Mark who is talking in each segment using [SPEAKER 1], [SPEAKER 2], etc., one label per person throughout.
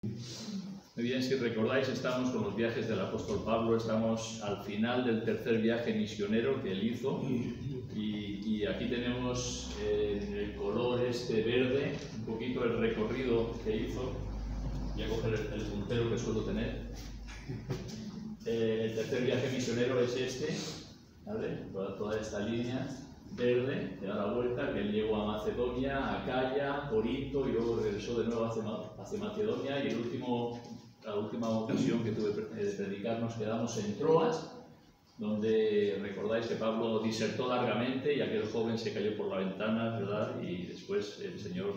[SPEAKER 1] Muy bien, si recordáis, estamos con los viajes del apóstol Pablo, estamos al final del tercer viaje misionero que él hizo y aquí tenemos en el color este verde un poquito el recorrido que hizo. Voy a coger el puntero que suelo tener. El tercer viaje misionero es este, ¿vale? Toda esta línea verde, que da la vuelta, que él llegó a Macedonia, Acaya, Corinto y luego regresó de nuevo hacia Macedonia, y la última ocasión que tuve de predicar nos quedamos en Troas, donde recordáis que Pablo disertó largamente y aquel joven se cayó por la ventana, ¿verdad? Y después el Señor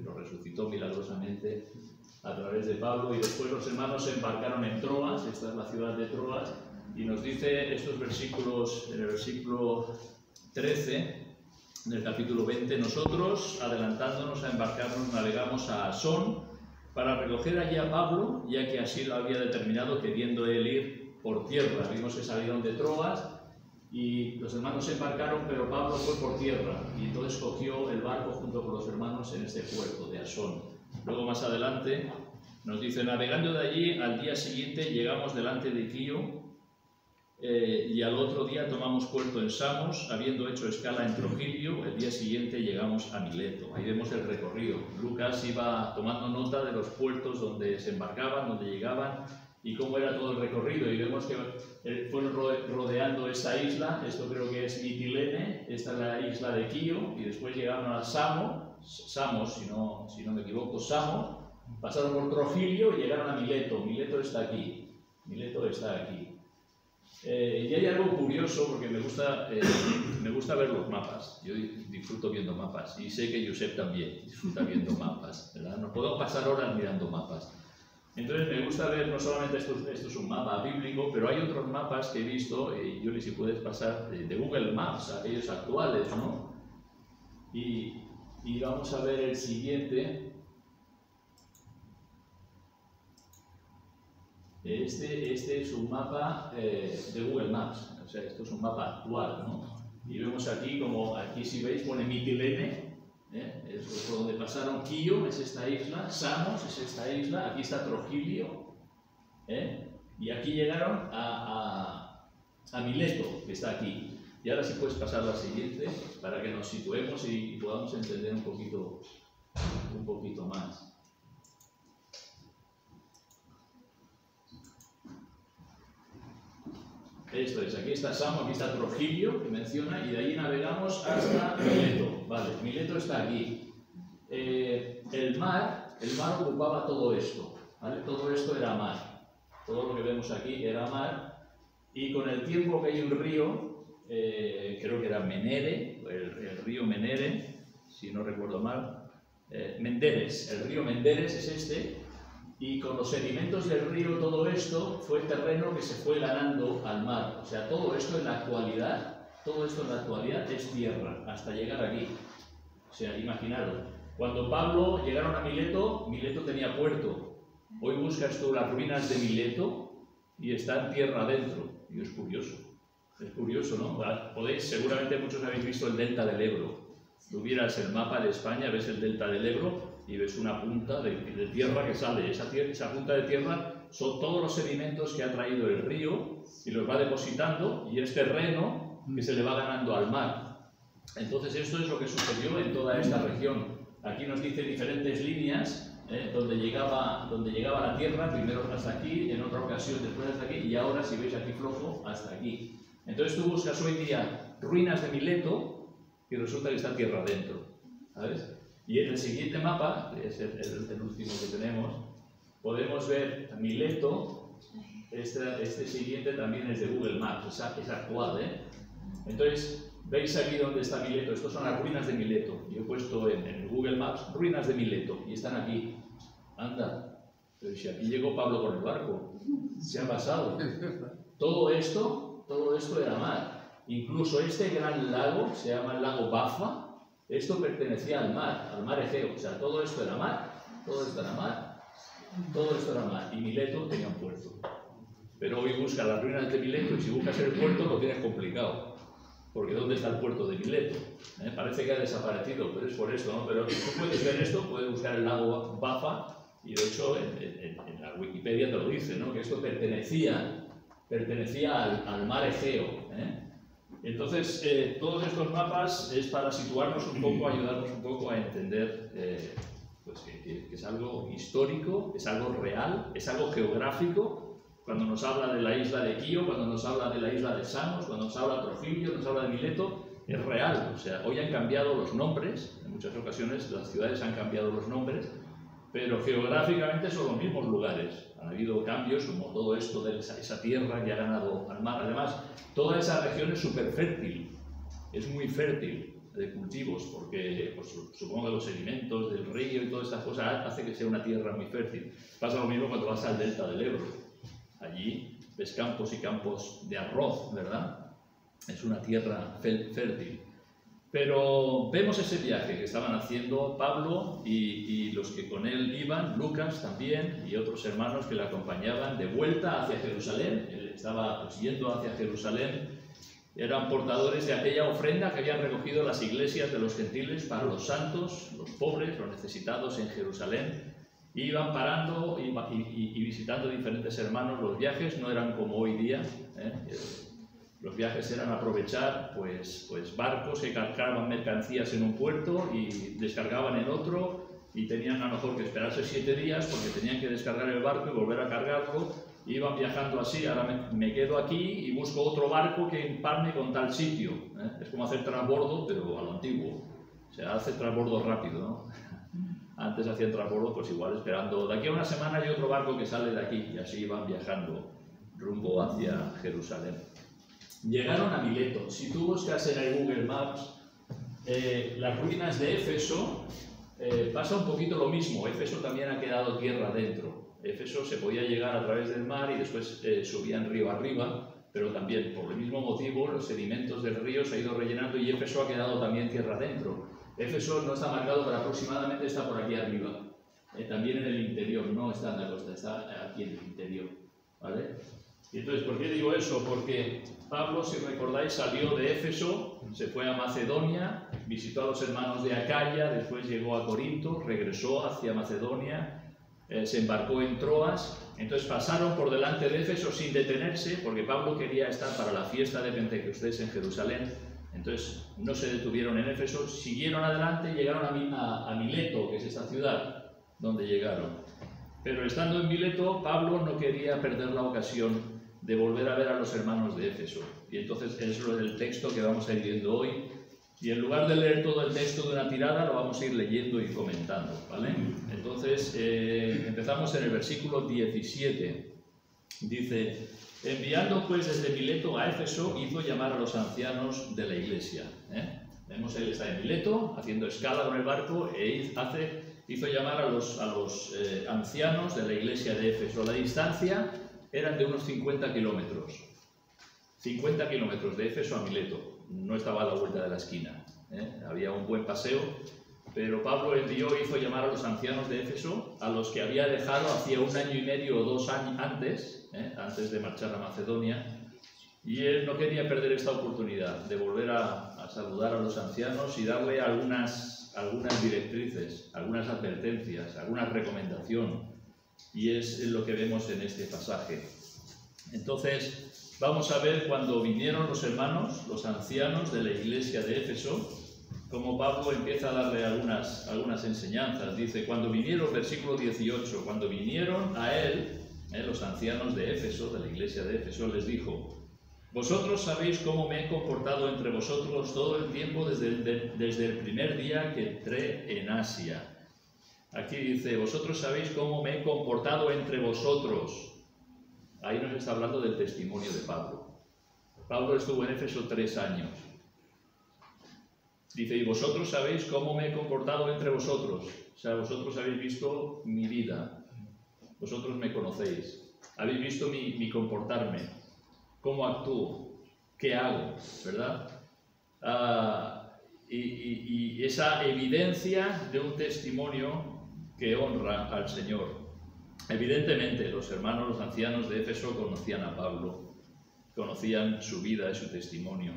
[SPEAKER 1] lo resucitó milagrosamente a través de Pablo, y después los hermanos se embarcaron en Troas, esta es la ciudad de Troas, y nos dice estos versículos, en el versículo 13 del capítulo 20, nosotros, adelantándonos a embarcarnos, navegamos a Asón para recoger allí a Pablo, ya que así lo había determinado, queriendo él ir por tierra. Vimos que salieron de Troas y los hermanos se embarcaron, pero Pablo fue por tierra, y entonces cogió el barco junto con los hermanos en este puerto de Asón. Luego más adelante nos dice, navegando de allí, al día siguiente llegamos delante de Quío, y al otro día tomamos puerto en Samos, habiendo hecho escala en Trogilio. El día siguiente llegamos a Mileto. Ahí vemos el recorrido. Lucas iba tomando nota de los puertos donde se embarcaban, donde llegaban y cómo era todo el recorrido. Y vemos que fueron rodeando esta isla. Esto creo que es Mitilene, esta es la isla de Quío, y después llegaron a Samos, si no me equivoco, Samos, pasaron por Trogilio y llegaron a Mileto. Mileto está aquí. Y hay algo curioso, porque me gusta ver los mapas. Yo disfruto viendo mapas, y sé que Josep también disfruta viendo mapas, ¿verdad? Nos podemos pasar horas mirando mapas. Entonces me gusta ver, no solamente esto es un mapa bíblico, pero hay otros mapas que he visto, Yuri, si puedes pasar, de Google Maps, aquellos actuales, ¿no? Y vamos a ver el siguiente. Este es un mapa de Google Maps, o sea, esto es un mapa actual, ¿no? Y vemos aquí, como aquí si veis, pone Mitilene, es por donde pasaron. Quío es esta isla, Samos es esta isla, aquí está Trogilio, y aquí llegaron a Mileto, que está aquí. Y ahora sí puedes pasar a la siguiente, para que nos situemos y podamos entender un poquito más. Esto es, aquí está Samos, aquí está Trogilio, que menciona, y de ahí navegamos hasta Mileto. Vale, Mileto está aquí. El mar ocupaba todo esto, ¿vale? Todo esto era mar. Todo lo que vemos aquí era mar, y con el tiempo que hay un río, creo que era Menere, el río Menere, si no recuerdo mal, Menderes, el río Menderes es este. Y con los sedimentos del río, todo esto fue terreno que se fue ganando al mar. O sea, todo esto en la actualidad es tierra, hasta llegar aquí. O sea, imaginaros, cuando Pablo llegaron a Mileto, Mileto tenía puerto. Hoy buscas tú las ruinas de Mileto y está en tierra adentro. Y es curioso, ¿no? Seguramente muchos habéis visto el delta del Ebro. Tuvieras el mapa de España, ves el delta del Ebro y ves una punta de tierra que sale. Esa punta de tierra son todos los sedimentos que ha traído el río y los va depositando, y es terreno que se le va ganando al mar. Entonces esto es lo que sucedió en toda esta región. Aquí nos dice diferentes líneas donde llegaba la tierra, primero hasta aquí, en otra ocasión después hasta aquí, y ahora, si veis aquí flojo, hasta aquí. Entonces tú buscas hoy día ruinas de Mileto y resulta que está tierra adentro, ¿sabes? Y en el siguiente mapa, que es el último que tenemos, podemos ver Mileto. Este siguiente también es de Google Maps, es actual, Entonces, veis aquí donde está Mileto. Estas son las ruinas de Mileto. Yo he puesto en Google Maps ruinas de Mileto y están aquí. Anda, pero si aquí llegó Pablo con el barco, ¿qué ha pasado? Todo esto era mar. Incluso este gran lago, se llama el lago Bafa, esto pertenecía al mar Egeo. O sea, todo esto era mar, y Mileto tenía un puerto. Pero hoy buscas las ruinas de Mileto, y si buscas el puerto lo tienes complicado, porque ¿dónde está el puerto de Mileto? Parece que ha desaparecido, pero es por esto, ¿no? Pero tú puedes ver esto, puedes buscar el lago Bafa, Y de hecho, en la Wikipedia te lo dice, ¿no? Que esto pertenecía al mar Egeo. Entonces, todos estos mapas es para situarnos un poco, ayudarnos un poco a entender pues que es algo histórico, es algo real, es algo geográfico. Cuando nos habla de la isla de Quío, cuando nos habla de la isla de Samos, cuando nos habla de Trogilio, nos habla de Mileto, es real. O sea, hoy han cambiado los nombres, en muchas ocasiones las ciudades han cambiado los nombres, pero geográficamente son los mismos lugares. Han habido cambios, como todo esto de esa tierra que ha ganado al mar. Además, toda esa región es súper fértil, es muy fértil de cultivos, porque pues, supongo que los sedimentos del río y todas estas cosas hace que sea una tierra muy fértil. Pasa lo mismo cuando vas al delta del Ebro. Allí ves campos y campos de arroz, ¿verdad? Es una tierra fértil. Pero vemos ese viaje que estaban haciendo Pablo y los que con él iban, Lucas también, y otros hermanos que le acompañaban de vuelta hacia Jerusalén. Él estaba pues, yendo hacia Jerusalén. Eran portadores de aquella ofrenda que habían recogido las iglesias de los gentiles para los santos, los pobres, los necesitados en Jerusalén. Iban parando y visitando diferentes hermanos. Los viajes no eran como hoy día. Los viajes eran aprovechar pues barcos que cargaban mercancías en un puerto y descargaban en otro, y tenían a lo mejor que esperarse 7 días porque tenían que descargar el barco y volver a cargarlo. Iban viajando así, ahora me quedo aquí y busco otro barco que empalme con tal sitio. Es como hacer transbordo, pero a lo antiguo. O sea, hace transbordo rápido, ¿no? Antes hacían transbordo, pues igual esperando. De aquí a una semana hay otro barco que sale de aquí, y así iban viajando rumbo hacia Jerusalén. Llegaron a Mileto. Si tú buscas en el Google Maps las ruinas de Éfeso, pasa un poquito lo mismo. Éfeso también ha quedado tierra adentro. Éfeso se podía llegar a través del mar y después subían río arriba, pero también por el mismo motivo los sedimentos del río se ha ido rellenando y Éfeso ha quedado también tierra adentro. Éfeso no está marcado, pero aproximadamente está por aquí arriba. También en el interior, no está en la costa, está aquí en el interior, ¿vale? Y entonces, ¿por qué digo eso? Porque Pablo, si recordáis, salió de Éfeso, se fue a Macedonia, visitó a los hermanos de Acaya, después llegó a Corinto, regresó hacia Macedonia, se embarcó en Troas. Entonces pasaron por delante de Éfeso sin detenerse, porque Pablo quería estar para la fiesta de Pentecostés en Jerusalén. Entonces no se detuvieron en Éfeso, siguieron adelante y llegaron a Mileto, que es esta ciudad donde llegaron. Pero estando en Mileto, Pablo no quería perder la ocasión de volver a ver a los hermanos de Éfeso. Y entonces eso es el texto que vamos a ir viendo hoy. Y en lugar de leer todo el texto de una tirada, lo vamos a ir leyendo y comentando, ¿vale? Entonces, empezamos en el versículo 17. Dice: enviando pues desde Mileto a Éfeso, hizo llamar a los ancianos de la iglesia. Vemos, él está en Mileto, haciendo escala con el barco, hizo llamar a los ancianos de la iglesia de Éfeso. La distancia eran de unos 50 kilómetros. 50 kilómetros de Éfeso a Mileto. No estaba a la vuelta de la esquina. Había un buen paseo, pero Pablo hizo llamar a los ancianos de Éfeso, a los que había dejado hacía 1 año y medio o 2 años antes de marchar a Macedonia, y él no quería perder esta oportunidad de volver a saludar a los ancianos y darle algunas directrices, algunas advertencias, alguna recomendación, y es lo que vemos en este pasaje. Entonces, vamos a ver cuando vinieron los hermanos, los ancianos de la iglesia de Éfeso, como Pablo empieza a darle algunas enseñanzas. Dice, cuando vinieron, versículo 18, cuando vinieron a él, los ancianos de Éfeso, de la iglesia de Éfeso, les dijo: vosotros sabéis cómo me he comportado entre vosotros todo el tiempo desde el primer día que entré en Asia. Aquí dice, vosotros sabéis cómo me he comportado entre vosotros. Ahí nos está hablando del testimonio de Pablo. Pablo estuvo en Éfeso 3 años. Dice, y vosotros sabéis cómo me he comportado entre vosotros. O sea, vosotros habéis visto mi vida. Vosotros me conocéis. Habéis visto mi comportarme. Cómo actúo. Qué hago, ¿verdad? Y esa evidencia de un testimonio que honra al Señor. Evidentemente, los hermanos, los ancianos de Éfeso conocían a Pablo, conocían su vida y su testimonio.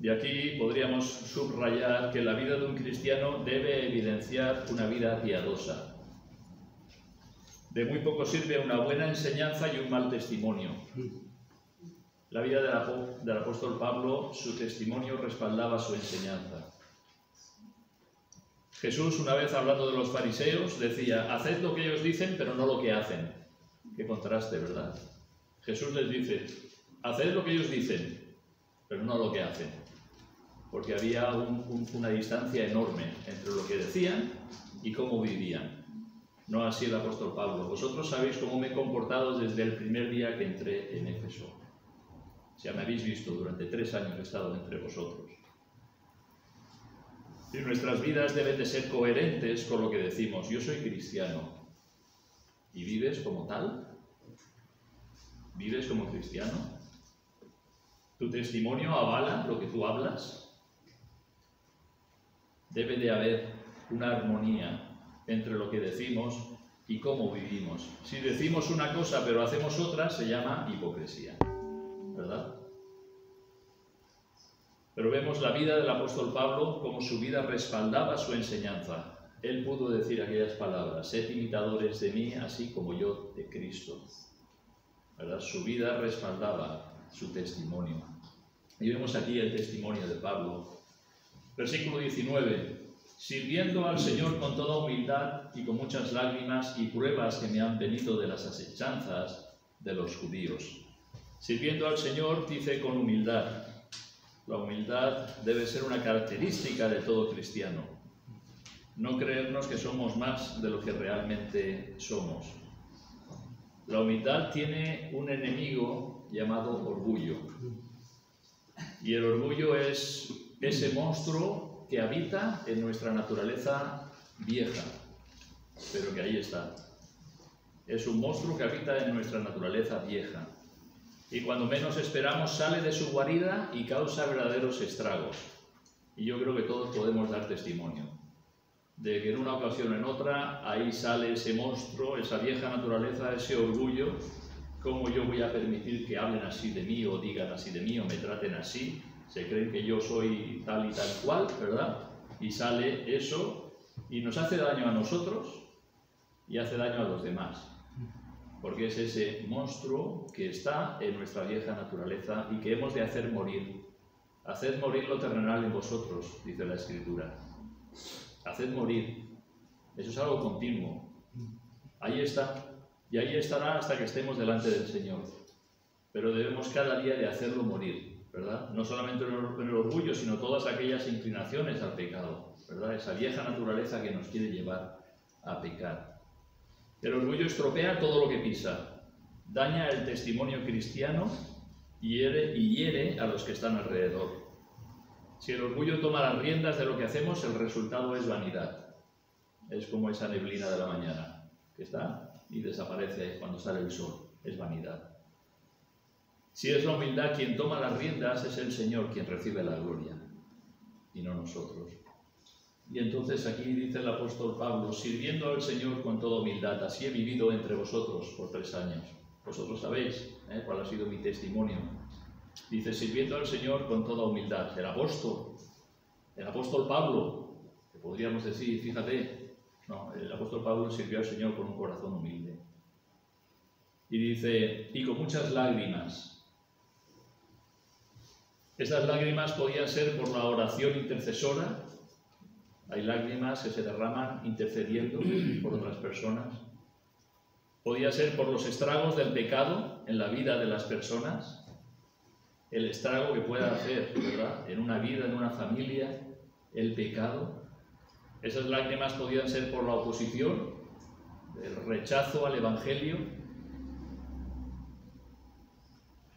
[SPEAKER 1] Y aquí podríamos subrayar que la vida de un cristiano debe evidenciar una vida piadosa. De muy poco sirve una buena enseñanza y un mal testimonio. La vida del apóstol Pablo, su testimonio respaldaba su enseñanza. Jesús, una vez hablando de los fariseos, decía: haced lo que ellos dicen, pero no lo que hacen. Qué contraste, ¿verdad? Jesús les dice: haced lo que ellos dicen, pero no lo que hacen. Porque había una distancia enorme entre lo que decían y cómo vivían. No así el apóstol Pablo. Vosotros sabéis cómo me he comportado desde el primer día que entré en Éfeso. Ya me habéis visto, durante 3 años he estado entre vosotros. Y nuestras vidas deben de ser coherentes con lo que decimos. Yo soy cristiano. ¿Y vives como tal? ¿Vives como cristiano? ¿Tu testimonio avala lo que tú hablas? Debe de haber una armonía entre lo que decimos y cómo vivimos. Si decimos una cosa pero hacemos otra, se llama hipocresía, ¿verdad? Pero vemos la vida del apóstol Pablo, como su vida respaldaba su enseñanza. Él pudo decir aquellas palabras: sed imitadores de mí, así como yo de Cristo. ¿Verdad? Su vida respaldaba su testimonio. Y vemos aquí el testimonio de Pablo. Versículo 19. Sirviendo al Señor con toda humildad y con muchas lágrimas y pruebas que me han venido de las asechanzas de los judíos. Sirviendo al Señor, dice, con humildad. La humildad debe ser una característica de todo cristiano. No creernos que somos más de lo que realmente somos. La humildad tiene un enemigo llamado orgullo. Y el orgullo es ese monstruo que habita en nuestra naturaleza vieja, pero que ahí está. Es un monstruo que habita en nuestra naturaleza vieja. Y cuando menos esperamos sale de su guarida y causa verdaderos estragos. Y yo creo que todos podemos dar testimonio de que en una ocasión o en otra ahí sale ese monstruo, esa vieja naturaleza, ese orgullo. ¿Cómo yo voy a permitir que hablen así de mí o digan así de mí o me traten así? Se creen que yo soy tal y tal cual, ¿verdad? Y sale eso y nos hace daño a nosotros y hace daño a los demás. Porque es ese monstruo que está en nuestra vieja naturaleza y que hemos de hacer morir. Haced morir lo terrenal en vosotros, dice la Escritura. Haced morir. Eso es algo continuo. Ahí está. Y ahí estará hasta que estemos delante del Señor. Pero debemos cada día de hacerlo morir, ¿verdad? No solamente en el orgullo, sino todas aquellas inclinaciones al pecado, ¿verdad? Esa vieja naturaleza que nos quiere llevar a pecar. El orgullo estropea todo lo que pisa, daña el testimonio cristiano y hiere a los que están alrededor. Si el orgullo toma las riendas de lo que hacemos, el resultado es vanidad. Es como esa neblina de la mañana, que está y desaparece cuando sale el sol. Es vanidad. Si es la humildad quien toma las riendas, es el Señor quien recibe la gloria, y no nosotros. Y entonces aquí dice el apóstol Pablo: sirviendo al Señor con toda humildad, así he vivido entre vosotros por 3 años. Vosotros sabéis cuál ha sido mi testimonio. Dice: sirviendo al Señor con toda humildad. El apóstol Pablo, que podríamos decir, fíjate, no, el apóstol Pablo sirvió al Señor con un corazón humilde. Y dice: y con muchas lágrimas. Estas lágrimas podían ser por la oración intercesora. Hay lágrimas que se derraman intercediendo por otras personas. Podía ser por los estragos del pecado en la vida de las personas. El estrago que pueda hacer, ¿verdad?, en una vida, en una familia, el pecado. Esas lágrimas podían ser por la oposición, el rechazo al Evangelio.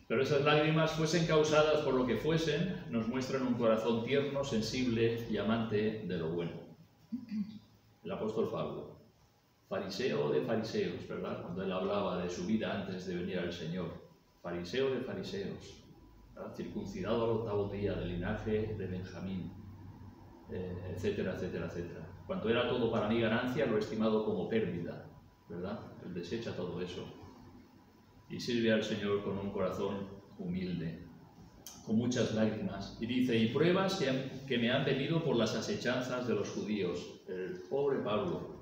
[SPEAKER 1] Pero esas lágrimas, fuesen causadas por lo que fuesen, nos muestran un corazón tierno, sensible y amante de lo bueno. El apóstol Pablo, fariseo de fariseos, ¿verdad?, cuando él hablaba de su vida antes de venir al Señor. Fariseo de fariseos, ¿verdad?, circuncidado al 8º día, del linaje de Benjamín, etcétera, etcétera, etcétera. Cuanto era todo para mí ganancia, lo he estimado como pérdida, ¿verdad? Él desecha todo eso y sirve al Señor con un corazón humilde, con muchas lágrimas. Y dice: y pruebas que me han venido por las asechanzas de los judíos. El pobre Pablo,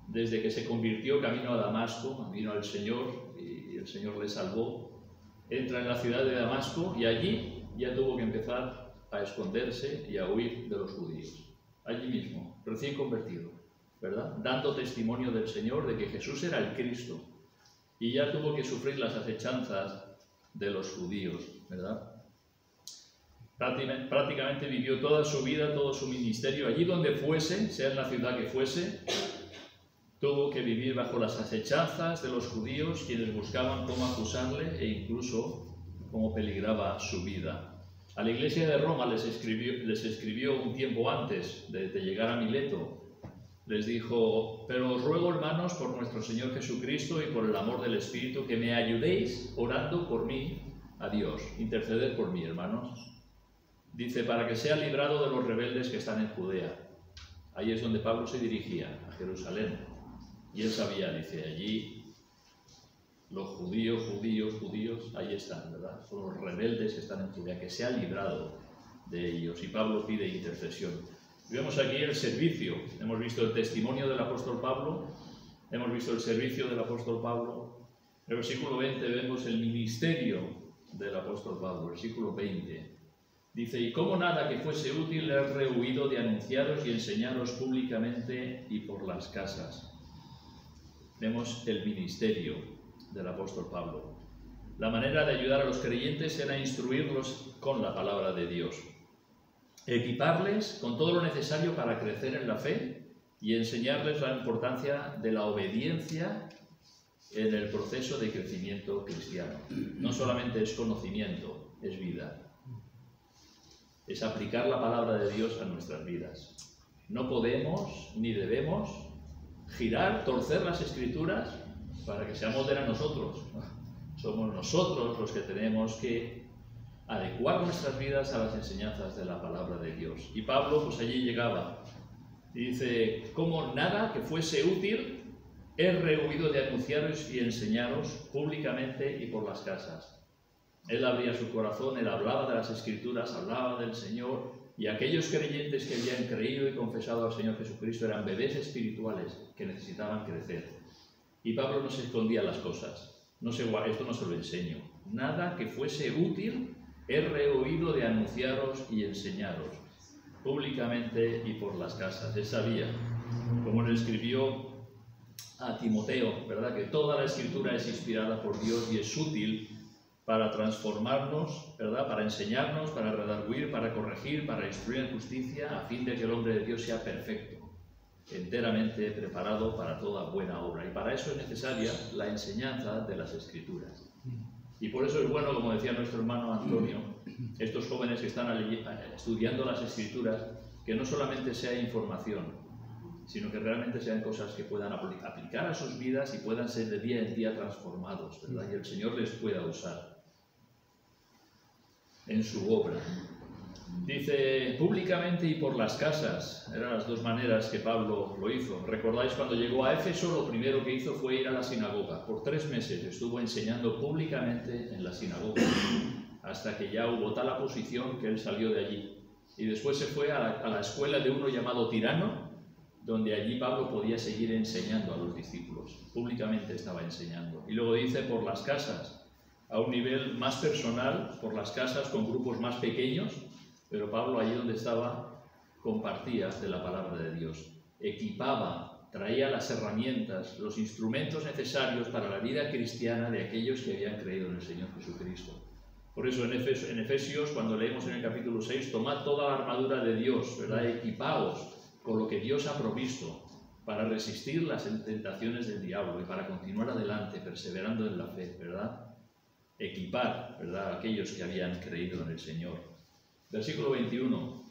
[SPEAKER 1] desde que se convirtió camino a Damasco, vino al Señor y el Señor le salvó, entra en la ciudad de Damasco y allí ya tuvo que empezar a esconderse y a huir de los judíos. Allí mismo, recién convertido, ¿verdad? Dando testimonio del Señor de que Jesús era el Cristo. Y ya tuvo que sufrir las acechanzas de los judíos, ¿verdad? Prácticamente vivió toda su vida, todo su ministerio, allí donde fuese, sea en la ciudad que fuese, tuvo que vivir bajo las acechanzas de los judíos, quienes buscaban cómo acusarle e incluso cómo peligraba su vida. A la iglesia de Roma les escribió un tiempo antes de llegar a Mileto. Les dijo: pero os ruego, hermanos, por nuestro Señor Jesucristo y por el amor del Espíritu, que me ayudéis orando por mí a Dios. Interceder por mí, hermanos. Dice, para que sea librado de los rebeldes que están en Judea. Ahí es donde Pablo se dirigía, a Jerusalén. Y él sabía, dice, allí los judíos, ahí están, ¿verdad? Son los rebeldes que están en Judea, que sea librado de ellos. Y Pablo pide intercesión. Vemos aquí el servicio. Hemos visto el testimonio del apóstol Pablo, hemos visto el servicio del apóstol Pablo. En el versículo 20 vemos el ministerio del apóstol Pablo, versículo 20. Dice, y como nada que fuese útil he rehuido de anunciaros y enseñaros públicamente y por las casas. Vemos el ministerio del apóstol Pablo. La manera de ayudar a los creyentes era instruirlos con la palabra de Dios. Equiparles con todo lo necesario para crecer en la fe y enseñarles la importancia de la obediencia en el proceso de crecimiento cristiano. No solamente es conocimiento, es vida. Es aplicar la palabra de Dios a nuestras vidas. No podemos ni debemos girar, torcer las Escrituras para que se amolden a nosotros. Somos nosotros los que tenemos que adecuar nuestras vidas a las enseñanzas de la palabra de Dios. Y Pablo, pues allí llegaba y dice, como nada que fuese útil he rehuido de anunciaros y enseñaros públicamente y por las casas. Él abría su corazón, él hablaba de las Escrituras, hablaba del Señor, y aquellos creyentes que habían creído y confesado al Señor Jesucristo eran bebés espirituales que necesitaban crecer. Y Pablo no se escondía las cosas. Esto no se lo enseño. Nada que fuese útil he rehuido de anunciaros y enseñaros públicamente y por las casas. Él sabía, como le escribió a Timoteo, ¿verdad?, que toda la Escritura es inspirada por Dios y es útil para transformarnos, ¿verdad?, para enseñarnos, para redarguir, para corregir, para instruir en justicia, a fin de que el hombre de Dios sea perfecto, enteramente preparado para toda buena obra. Y para eso es necesaria la enseñanza de las Escrituras. Y por eso es bueno, como decía nuestro hermano Antonio, estos jóvenes que están estudiando las Escrituras, que no solamente sea información, sino que realmente sean cosas que puedan aplicar a sus vidas y puedan ser de día en día transformados, ¿verdad? Y el Señor les pueda usar en su obra. Dice, públicamente y por las casas. Eran las dos maneras que Pablo lo hizo. ¿Recordáis cuando llegó a Éfeso? Lo primero que hizo fue ir a la sinagoga. Por 3 meses estuvo enseñando públicamente en la sinagoga, hasta que ya hubo tal oposición que él salió de allí. Y después se fue a la escuela de uno llamado Tirano, donde allí Pablo podía seguir enseñando a los discípulos. Públicamente estaba enseñando. Y luego dice, por las casas, a un nivel más personal, por las casas con grupos más pequeños, pero Pablo allí donde estaba compartía de la palabra de Dios, equipaba, traía las herramientas, los instrumentos necesarios para la vida cristiana de aquellos que habían creído en el Señor Jesucristo. Por eso en Efesios, cuando leemos en el capítulo 6, tomad toda la armadura de Dios, ¿verdad? Equipaos con lo que Dios ha provisto para resistir las tentaciones del diablo y para continuar adelante, perseverando en la fe, ¿verdad? Equipar, ¿verdad?, a aquellos que habían creído en el Señor. Versículo 21.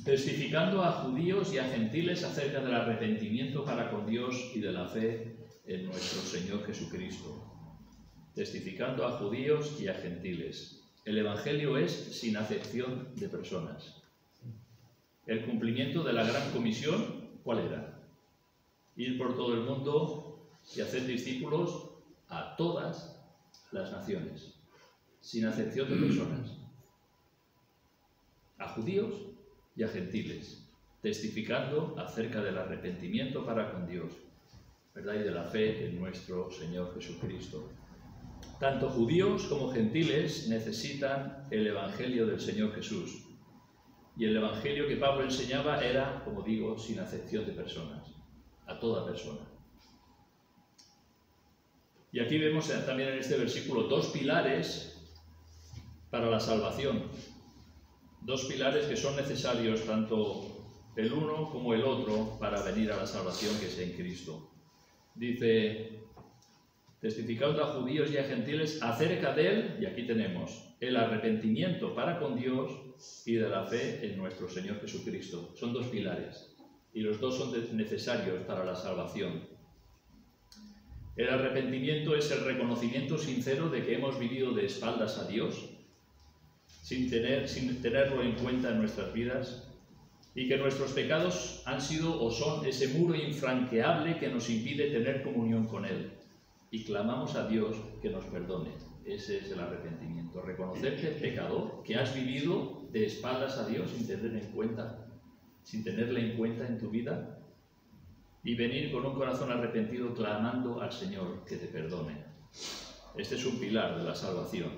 [SPEAKER 1] Testificando a judíos y a gentiles acerca del arrepentimiento para con Dios y de la fe en nuestro Señor Jesucristo. Testificando a judíos y a gentiles. El Evangelio es sin acepción de personas. El cumplimiento de la gran comisión, ¿cuál era? Ir por todo el mundo y hacer discípulos a todas las naciones, sin acepción de personas. A judíos y a gentiles, testificando acerca del arrepentimiento para con Dios ¿verdad? Y de la fe en nuestro Señor Jesucristo. Tanto judíos como gentiles necesitan el Evangelio del Señor Jesús. Y el Evangelio que Pablo enseñaba era, como digo, sin acepción de personas, a toda persona. Y aquí vemos también en este versículo dos pilares para la salvación. Dos pilares que son necesarios tanto el uno como el otro para venir a la salvación que es en Cristo. Dice: testificaos a judíos y a gentiles acerca de él, y aquí tenemos el arrepentimiento para con Dios y de la fe en nuestro Señor Jesucristo. Son dos pilares y los dos son necesarios para la salvación. El arrepentimiento es el reconocimiento sincero de que hemos vivido de espaldas a Dios, sin tenerlo en cuenta en nuestras vidas, y que nuestros pecados han sido o son ese muro infranqueable que nos impide tener comunión con Él. Y clamamos a Dios que nos perdone. Ese es el arrepentimiento. Reconocerte pecador, que has vivido de espaldas a Dios sin tenerle en cuenta en tu vida, y venir con un corazón arrepentido clamando al Señor que te perdone. Este es un pilar de la salvación.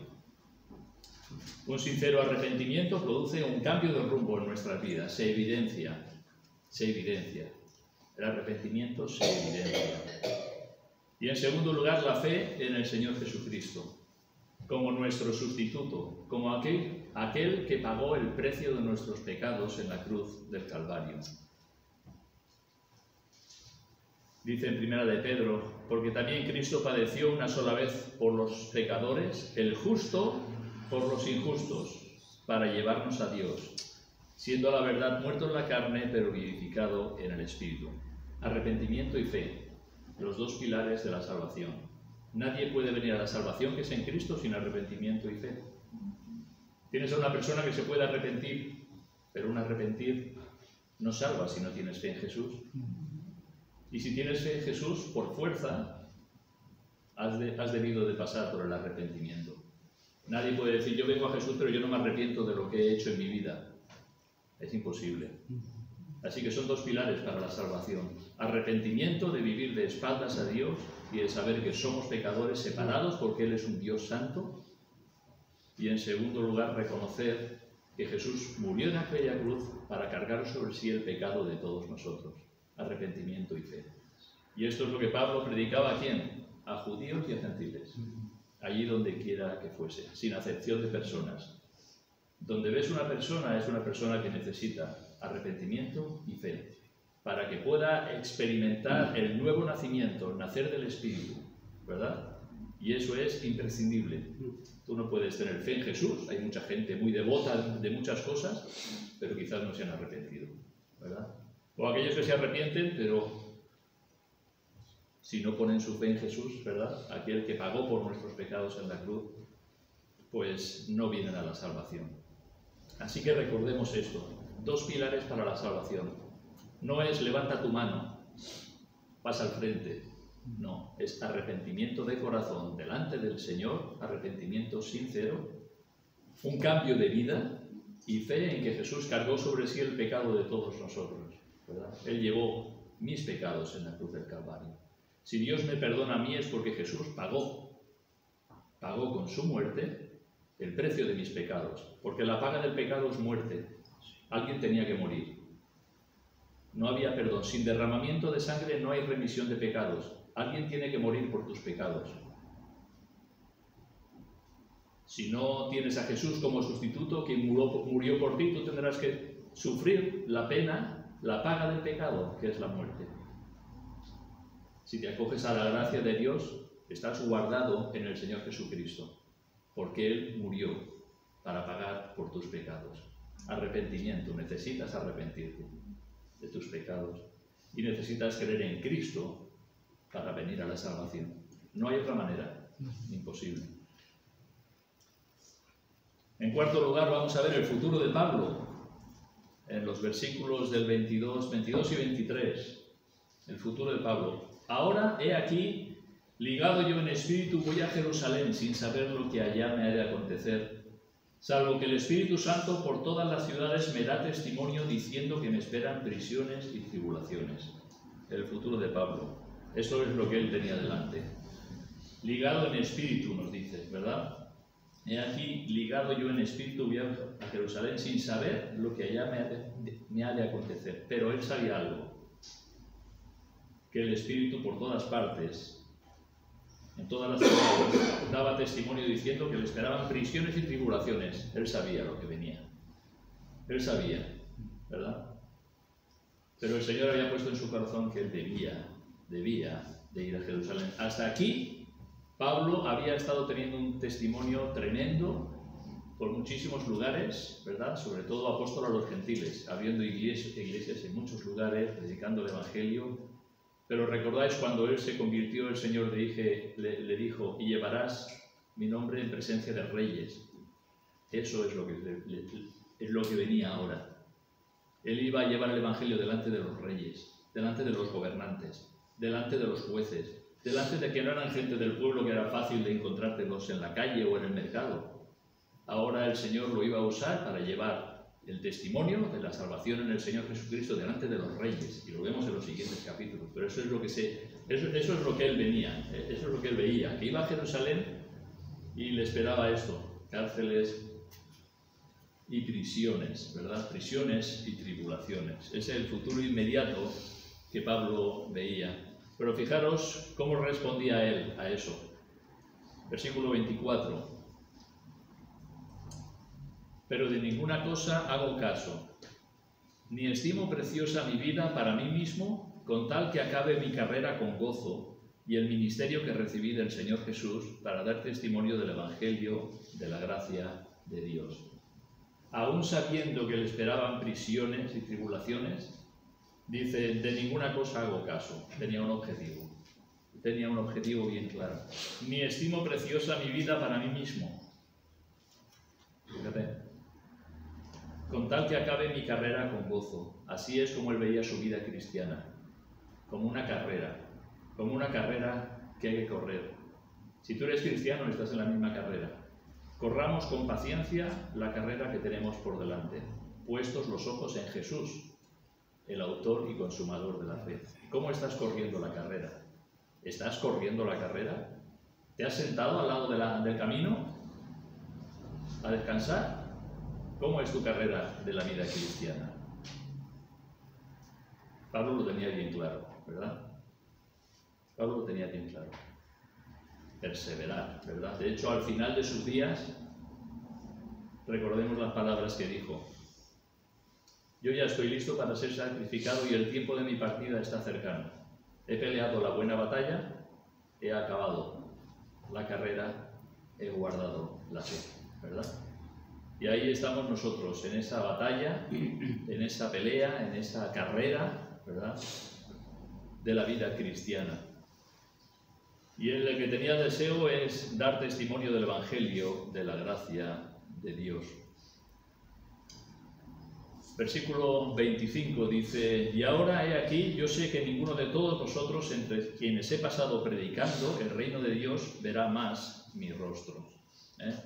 [SPEAKER 1] Un sincero arrepentimiento produce un cambio de rumbo en nuestras vidas, se evidencia. El arrepentimiento se evidencia. Y en segundo lugar, la fe en el Señor Jesucristo, como nuestro sustituto, como aquel que pagó el precio de nuestros pecados en la cruz del Calvario. Dice en Primera de Pedro: porque también Cristo padeció una sola vez por los pecadores, el justo por los injustos, para llevarnos a Dios, siendo a la verdad muerto en la carne, pero vivificado en el Espíritu. Arrepentimiento y fe, los dos pilares de la salvación. Nadie puede venir a la salvación que es en Cristo sin arrepentimiento y fe. Tienes a una persona que se puede arrepentir, pero un arrepentir no salva si no tienes fe en Jesús. Y si tienes fe en Jesús, por fuerza, has debido de pasar por el arrepentimiento. Nadie puede decir: yo vengo a Jesús, pero yo no me arrepiento de lo que he hecho en mi vida. Es imposible. Así que son dos pilares para la salvación. Arrepentimiento de vivir de espaldas a Dios y de saber que somos pecadores separados porque Él es un Dios santo. Y en segundo lugar, reconocer que Jesús murió en aquella cruz para cargar sobre sí el pecado de todos nosotros. Arrepentimiento y fe. Y esto es lo que Pablo predicaba ¿a quién? A judíos y a gentiles. Allí donde quiera que fuese, sin acepción de personas. Donde ves una persona, es una persona que necesita arrepentimiento y fe, para que pueda experimentar el nuevo nacimiento, el nacer del Espíritu, ¿verdad? Y eso es imprescindible. Tú no puedes tener fe en Jesús, hay mucha gente muy devota de muchas cosas, pero quizás no se han arrepentido, ¿verdad? O aquellos que se arrepienten, pero si no ponen su fe en Jesús, ¿verdad? Aquel que pagó por nuestros pecados en la cruz, pues no vienen a la salvación. Así que recordemos esto. Dos pilares para la salvación. No es levanta tu mano, pasa al frente. No, es arrepentimiento de corazón delante del Señor, arrepentimiento sincero, un cambio de vida y fe en que Jesús cargó sobre sí el pecado de todos nosotros, ¿verdad? Él llevó mis pecados en la cruz del Calvario. Si Dios me perdona a mí es porque Jesús pagó con su muerte el precio de mis pecados, porque la paga del pecado es muerte. Alguien tenía que morir. No había perdón. Sin derramamiento de sangre no hay remisión de pecados. Alguien tiene que morir por tus pecados. Si no tienes a Jesús como sustituto, que murió por ti, tú tendrás que sufrir la pena, la paga del pecado, que es la muerte. Si te acoges a la gracia de Dios, estás guardado en el Señor Jesucristo, porque Él murió para pagar por tus pecados. Arrepentimiento, necesitas arrepentirte de tus pecados y necesitas creer en Cristo para venir a la salvación. No hay otra manera, imposible. En cuarto lugar, vamos a ver el futuro de Pablo, en los versículos del 22 y 23, el futuro de Pablo. Ahora, he aquí, ligado yo en espíritu, voy a Jerusalén sin saber lo que allá me ha de acontecer, salvo que el Espíritu Santo por todas las ciudades me da testimonio diciendo que me esperan prisiones y tribulaciones. El futuro de Pablo. Eso es lo que él tenía delante. Ligado en espíritu, nos dice, ¿verdad? He aquí, ligado yo en espíritu, voy a Jerusalén sin saber lo que allá me ha de acontecer. Pero él sabía algo, que el espíritu por todas partes, en todas las ciudades, daba testimonio diciendo que le esperaban prisiones y tribulaciones. Él sabía lo que venía. Él sabía, ¿verdad? Pero el Señor había puesto en su corazón que él debía de ir a Jerusalén. Hasta aquí, Pablo había estado teniendo un testimonio tremendo por muchísimos lugares, ¿verdad? Sobre todo apóstol a los gentiles, abriendo iglesias en muchos lugares, predicando el Evangelio. Pero recordáis cuando él se convirtió, el Señor le dijo, y llevarás mi nombre en presencia de reyes. Eso es lo que venía ahora. Él iba a llevar el Evangelio delante de los reyes, delante de los gobernantes, delante de los jueces, delante de que no eran gente del pueblo que era fácil de encontrártelos en la calle o en el mercado. Ahora el Señor lo iba a usar para llevar el testimonio de la salvación en el Señor Jesucristo delante de los reyes, y lo vemos en los siguientes capítulos. Pero eso es lo que eso es lo que él venía, eso es lo que él veía, que iba a Jerusalén y le esperaba esto, cárceles y prisiones, ¿verdad? Prisiones y tribulaciones. Ese es el futuro inmediato que Pablo veía. Pero fijaros cómo respondía él a eso. Versículo 24. Pero de ninguna cosa hago caso, ni estimo preciosa mi vida para mí mismo, con tal que acabe mi carrera con gozo y el ministerio que recibí del Señor Jesús para dar testimonio del Evangelio de la gracia de Dios. Aún sabiendo que le esperaban prisiones y tribulaciones, dice, de ninguna cosa hago caso. Tenía un objetivo bien claro. Ni estimo preciosa mi vida para mí mismo. Fíjate. Con tal que acabe mi carrera con gozo. Así es como él veía su vida cristiana. Como una carrera que hay que correr. Si tú eres cristiano, estás en la misma carrera. Corramos con paciencia la carrera que tenemos por delante, puestos los ojos en Jesús, el autor y consumador de la fe. ¿Cómo estás corriendo la carrera? ¿Estás corriendo la carrera? ¿Te has sentado al lado del camino a descansar? ¿Cómo es tu carrera de la vida cristiana? Pablo lo tenía bien claro, ¿verdad? Pablo lo tenía bien claro. Perseverar, ¿verdad? De hecho, al final de sus días, recordemos las palabras que dijo. Yo ya estoy listo para ser sacrificado y el tiempo de mi partida está cercano. He peleado la buena batalla, he acabado la carrera, he guardado la fe, ¿verdad? Y ahí estamos nosotros, en esa batalla, en esa pelea, en esa carrera, ¿verdad?, de la vida cristiana. Y él el que tenía deseo es dar testimonio del Evangelio, de la gracia de Dios. Versículo 25 dice, y ahora he aquí, yo sé que ninguno de todos vosotros, entre quienes he pasado predicando el reino de Dios, verá más mi rostro.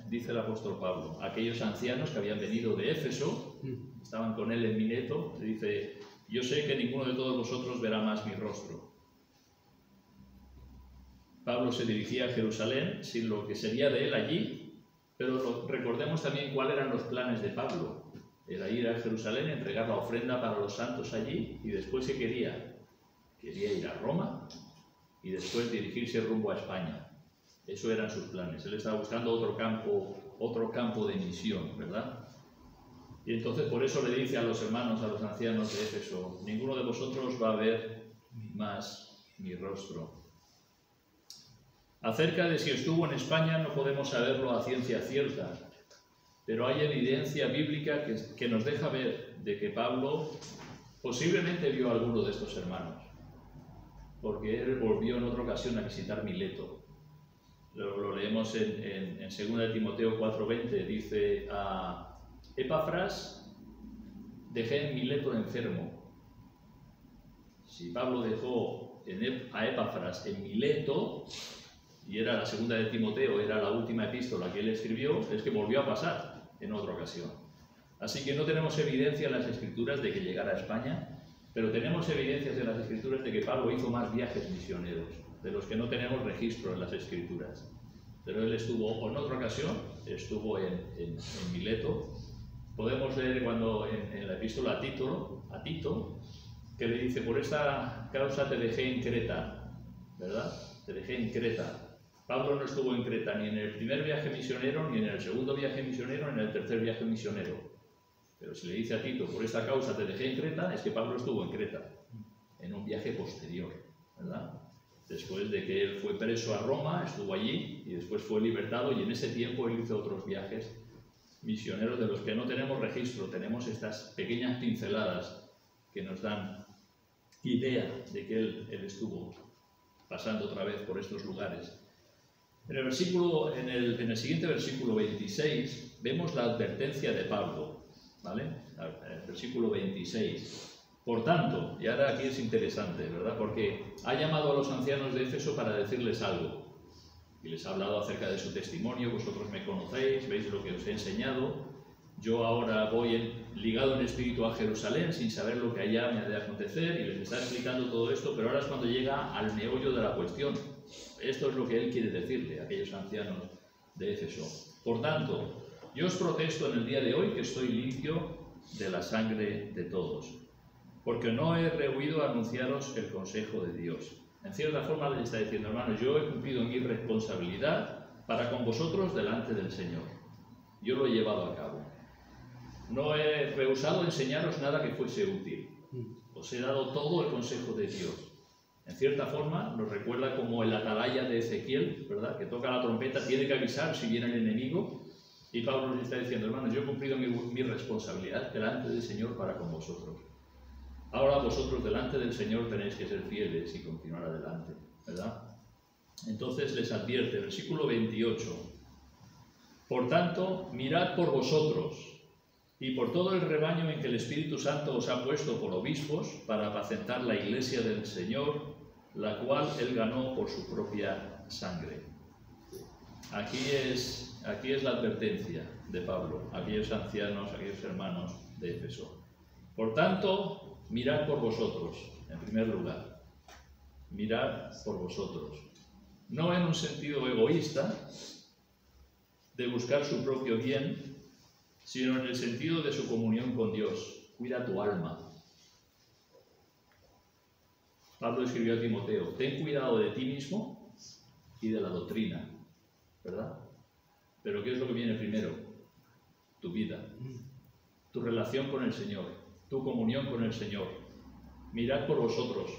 [SPEAKER 1] Dice el apóstol Pablo, aquellos ancianos que habían venido de Éfeso, estaban con él en Mileto, dice, yo sé que ninguno de todos vosotros verá más mi rostro. Pablo se dirigía a Jerusalén, sin lo que sería de él allí, pero recordemos también cuáles eran los planes de Pablo. Era ir a Jerusalén, entregar la ofrenda para los santos allí, y después ¿qué quería? Quería ir a Roma y después dirigirse rumbo a España. Eso eran sus planes. Él estaba buscando otro campo de misión, ¿verdad? Y entonces por eso le dice a los hermanos, a los ancianos de Éfeso, ninguno de vosotros va a ver más mi rostro. Acerca de si estuvo en España no podemos saberlo a ciencia cierta, pero hay evidencia bíblica que nos deja ver de que Pablo posiblemente vio a alguno de estos hermanos, porque él volvió en otra ocasión a visitar Mileto. Lo leemos en 2 de Timoteo 4:20, dice, a Epafras dejé en Mileto enfermo. Si Pablo dejó a Epafras en Mileto, y era la segunda de Timoteo, era la última epístola que él escribió, es que volvió a pasar en otra ocasión. Así que no tenemos evidencia en las Escrituras de que llegara a España, pero tenemos evidencias en las Escrituras de que Pablo hizo más viajes misioneros, de los que no tenemos registro en las Escrituras. Pero él estuvo, o en otra ocasión, estuvo en Mileto. Podemos leer cuando en la epístola a Tito, que le dice: por esta causa te dejé en Creta, ¿verdad? Te dejé en Creta. Pablo no estuvo en Creta ni en el primer viaje misionero, ni en el segundo viaje misionero, ni en el tercer viaje misionero. Pero si le dice a Tito: por esta causa te dejé en Creta, es que Pablo estuvo en Creta, en un viaje posterior, ¿verdad? Después de que él fue preso a Roma, estuvo allí y después fue libertado, y en ese tiempo él hizo otros viajes misioneros de los que no tenemos registro. Tenemos estas pequeñas pinceladas que nos dan idea de que él estuvo pasando otra vez por estos lugares. En el siguiente versículo 26 vemos la advertencia de Pablo, ¿vale? El versículo 26. Por tanto, y ahora aquí es interesante, ¿verdad? Porque ha llamado a los ancianos de Éfeso para decirles algo. Y les ha hablado acerca de su testimonio. Vosotros me conocéis, veis lo que os he enseñado. Yo ahora voy ligado en espíritu a Jerusalén sin saber lo que allá me ha de acontecer, y les está explicando todo esto, pero ahora es cuando llega al meollo de la cuestión. Esto es lo que él quiere decirle a aquellos ancianos de Éfeso. Por tanto, yo os protesto en el día de hoy que estoy limpio de la sangre de todos, porque no he rehuido a anunciaros el consejo de Dios. En cierta forma les está diciendo: hermanos, yo he cumplido mi responsabilidad para con vosotros delante del Señor. Yo lo he llevado a cabo. No he rehusado enseñaros nada que fuese útil. Os he dado todo el consejo de Dios. En cierta forma nos recuerda como el atalaya de Ezequiel, ¿verdad? Que toca la trompeta, tiene que avisar si viene el enemigo. Y Pablo les está diciendo: hermanos, yo he cumplido mi responsabilidad delante del Señor para con vosotros. Ahora vosotros delante del Señor tenéis que ser fieles y continuar adelante, ¿verdad? Entonces les advierte, versículo 28. Por tanto, mirad por vosotros y por todo el rebaño en que el Espíritu Santo os ha puesto por obispos para apacentar la iglesia del Señor, la cual él ganó por su propia sangre. Aquí es la advertencia de Pablo a aquellos ancianos, a aquellos hermanos de Éfeso. Por tanto, mirad por vosotros, en primer lugar. Mirad por vosotros. No en un sentido egoísta de buscar su propio bien, sino en el sentido de su comunión con Dios. Cuida tu alma. Pablo escribió a Timoteo: ten cuidado de ti mismo y de la doctrina, ¿verdad? Pero ¿qué es lo que viene primero? Tu vida, tu relación con el Señor, tu comunión con el Señor. Mirad por vosotros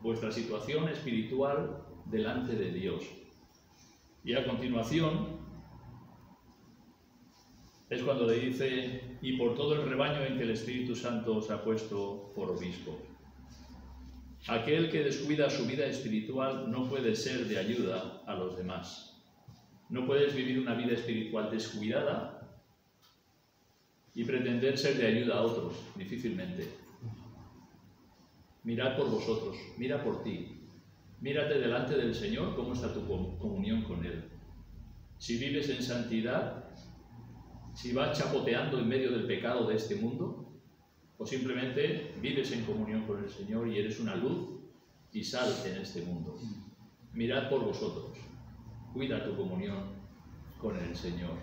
[SPEAKER 1] vuestra situación espiritual delante de Dios. Y a continuación es cuando le dice: y por todo el rebaño en que el Espíritu Santo os ha puesto por obispo. Aquel que descuida su vida espiritual no puede ser de ayuda a los demás. No puedes vivir una vida espiritual descuidada y pretender ser de ayuda a otros, difícilmente. Mirad por vosotros, mira por ti. Mírate delante del Señor, cómo está tu comunión con Él. Si vives en santidad, si vas chapoteando en medio del pecado de este mundo, o simplemente vives en comunión con el Señor y eres una luz y sal en este mundo. Mirad por vosotros, cuida tu comunión con el Señor.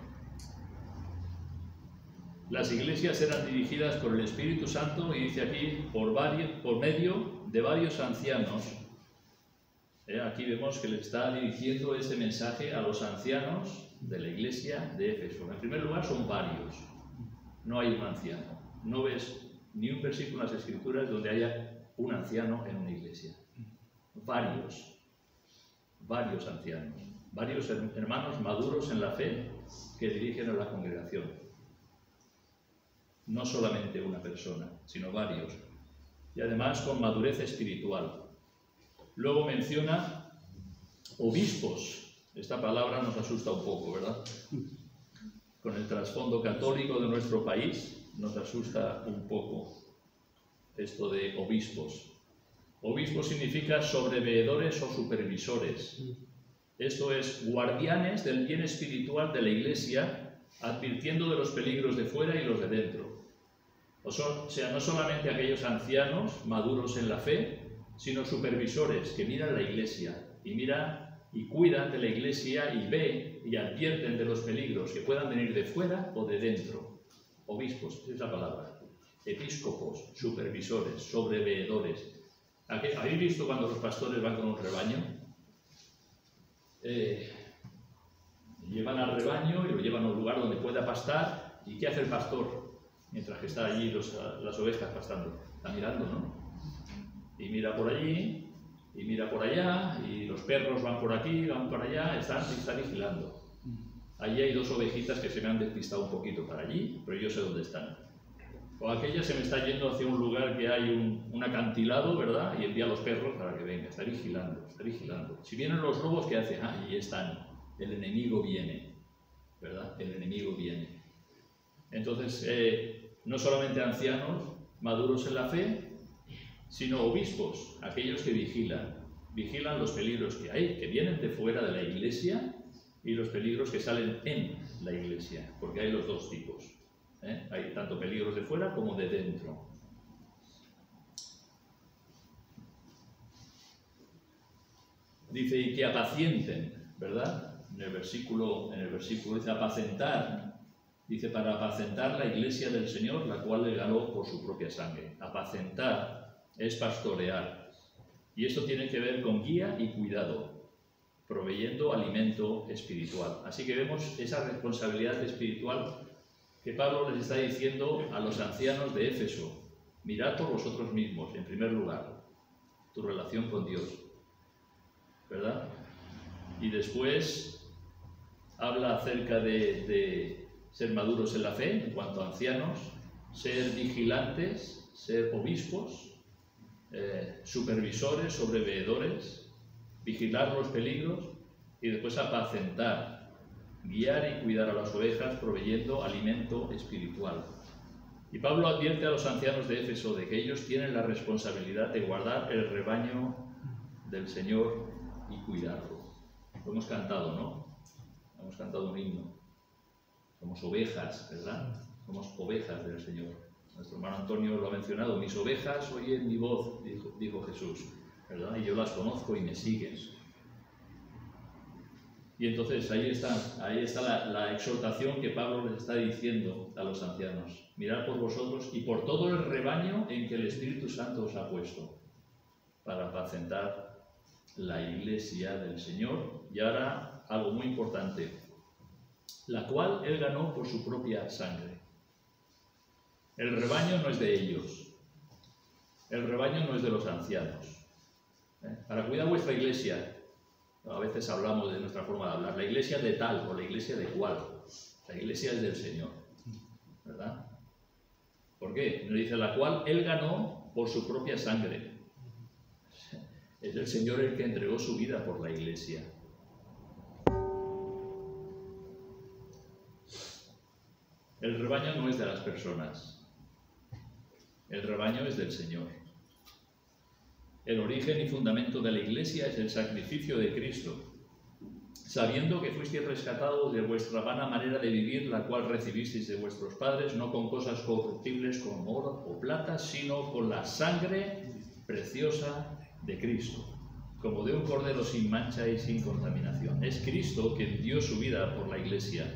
[SPEAKER 1] Las iglesias eran dirigidas por el Espíritu Santo, y dice aquí, por medio de varios ancianos. Aquí vemos que le está dirigiendo este mensaje a los ancianos de la iglesia de Éfeso. En primer lugar, son varios. No hay un anciano. No ves ni un versículo en las Escrituras donde haya un anciano en una iglesia. Varios ancianos, varios hermanos maduros en la fe que dirigen a la congregación. No solamente una persona, sino varios. Y además con madurez espiritual. Luego menciona obispos. Esta palabra nos asusta un poco, ¿verdad? Con el trasfondo católico de nuestro país nos asusta un poco esto de obispos. Obispo significa sobreveedores o supervisores. Esto es, guardianes del bien espiritual de la iglesia, advirtiendo de los peligros de fuera y los de dentro. O sea, no solamente aquellos ancianos maduros en la fe, sino supervisores que miran la iglesia y cuidan de la iglesia y ven y advierten de los peligros que puedan venir de fuera o de dentro. Obispos, esa es la palabra. Episcopos, supervisores, sobreveedores. ¿Habéis visto cuando los pastores van con un rebaño? Llevan al rebaño y lo llevan a un lugar donde pueda pastar. ¿Y qué hace el pastor mientras que está allí las ovejas pastando? Está mirando, ¿no? Y mira por allí, y mira por allá, y los perros van por aquí, van por allá, está vigilando. Allí hay dos ovejitas que se me han despistado un poquito para allí, pero yo sé dónde están. O aquella se me está yendo hacia un lugar que hay un acantilado, ¿verdad? Y envía a los perros para que venga, está vigilando, está vigilando. Si vienen los lobos, ¿qué hace? Ah, allí están, el enemigo viene, ¿verdad? El enemigo viene. Entonces, no solamente ancianos maduros en la fe, sino obispos, aquellos que vigilan los peligros que hay, que vienen de fuera de la iglesia y los peligros que salen en la iglesia, porque hay los dos tipos. Hay tanto peligros de fuera como de dentro. Dice, y que apacienten, ¿verdad? En el versículo dice apacentar. Dice, para apacentar la iglesia del Señor, la cual le ganó por su propia sangre. Apacentar es pastorear. Y esto tiene que ver con guía y cuidado, proveyendo alimento espiritual. Así que vemos esa responsabilidad espiritual que Pablo les está diciendo a los ancianos de Éfeso. Mirad por vosotros mismos, en primer lugar, tu relación con Dios, ¿verdad? Y después habla acerca de ser maduros en la fe, en cuanto a ancianos, ser vigilantes, ser obispos, supervisores, sobreveedores, vigilar los peligros y después apacentar, guiar y cuidar a las ovejas, proveyendo alimento espiritual. Y Pablo advierte a los ancianos de Éfeso de que ellos tienen la responsabilidad de guardar el rebaño del Señor y cuidarlo. Lo hemos cantado, ¿no? Hemos cantado un himno. Somos ovejas, ¿verdad? Somos ovejas del Señor. Nuestro hermano Antonio lo ha mencionado. Mis ovejas oyen mi voz, dijo Jesús, ¿verdad? Y yo las conozco y me siguen. Y entonces ahí está la exhortación que Pablo les está diciendo a los ancianos. Mirad por vosotros y por todo el rebaño en que el Espíritu Santo os ha puesto para apacentar la iglesia del Señor. Y ahora algo muy importante, la cual él ganó por su propia sangre. El rebaño no es de ellos, el rebaño no es de los ancianos. Para cuidar vuestra iglesia, a veces hablamos de nuestra forma de hablar, la iglesia de tal o la iglesia de cual. La iglesia es del Señor, ¿verdad? ¿Por qué? Nos dice la cual él ganó por su propia sangre. Es el Señor el que entregó su vida por la iglesia. El rebaño no es de las personas. El rebaño es del Señor. El origen y fundamento de la iglesia es el sacrificio de Cristo, sabiendo que fuisteis rescatados de vuestra vana manera de vivir, la cual recibisteis de vuestros padres, no con cosas corruptibles como oro o plata, sino con la sangre preciosa de Cristo, como de un cordero sin mancha y sin contaminación. Es Cristo quien dio su vida por la iglesia,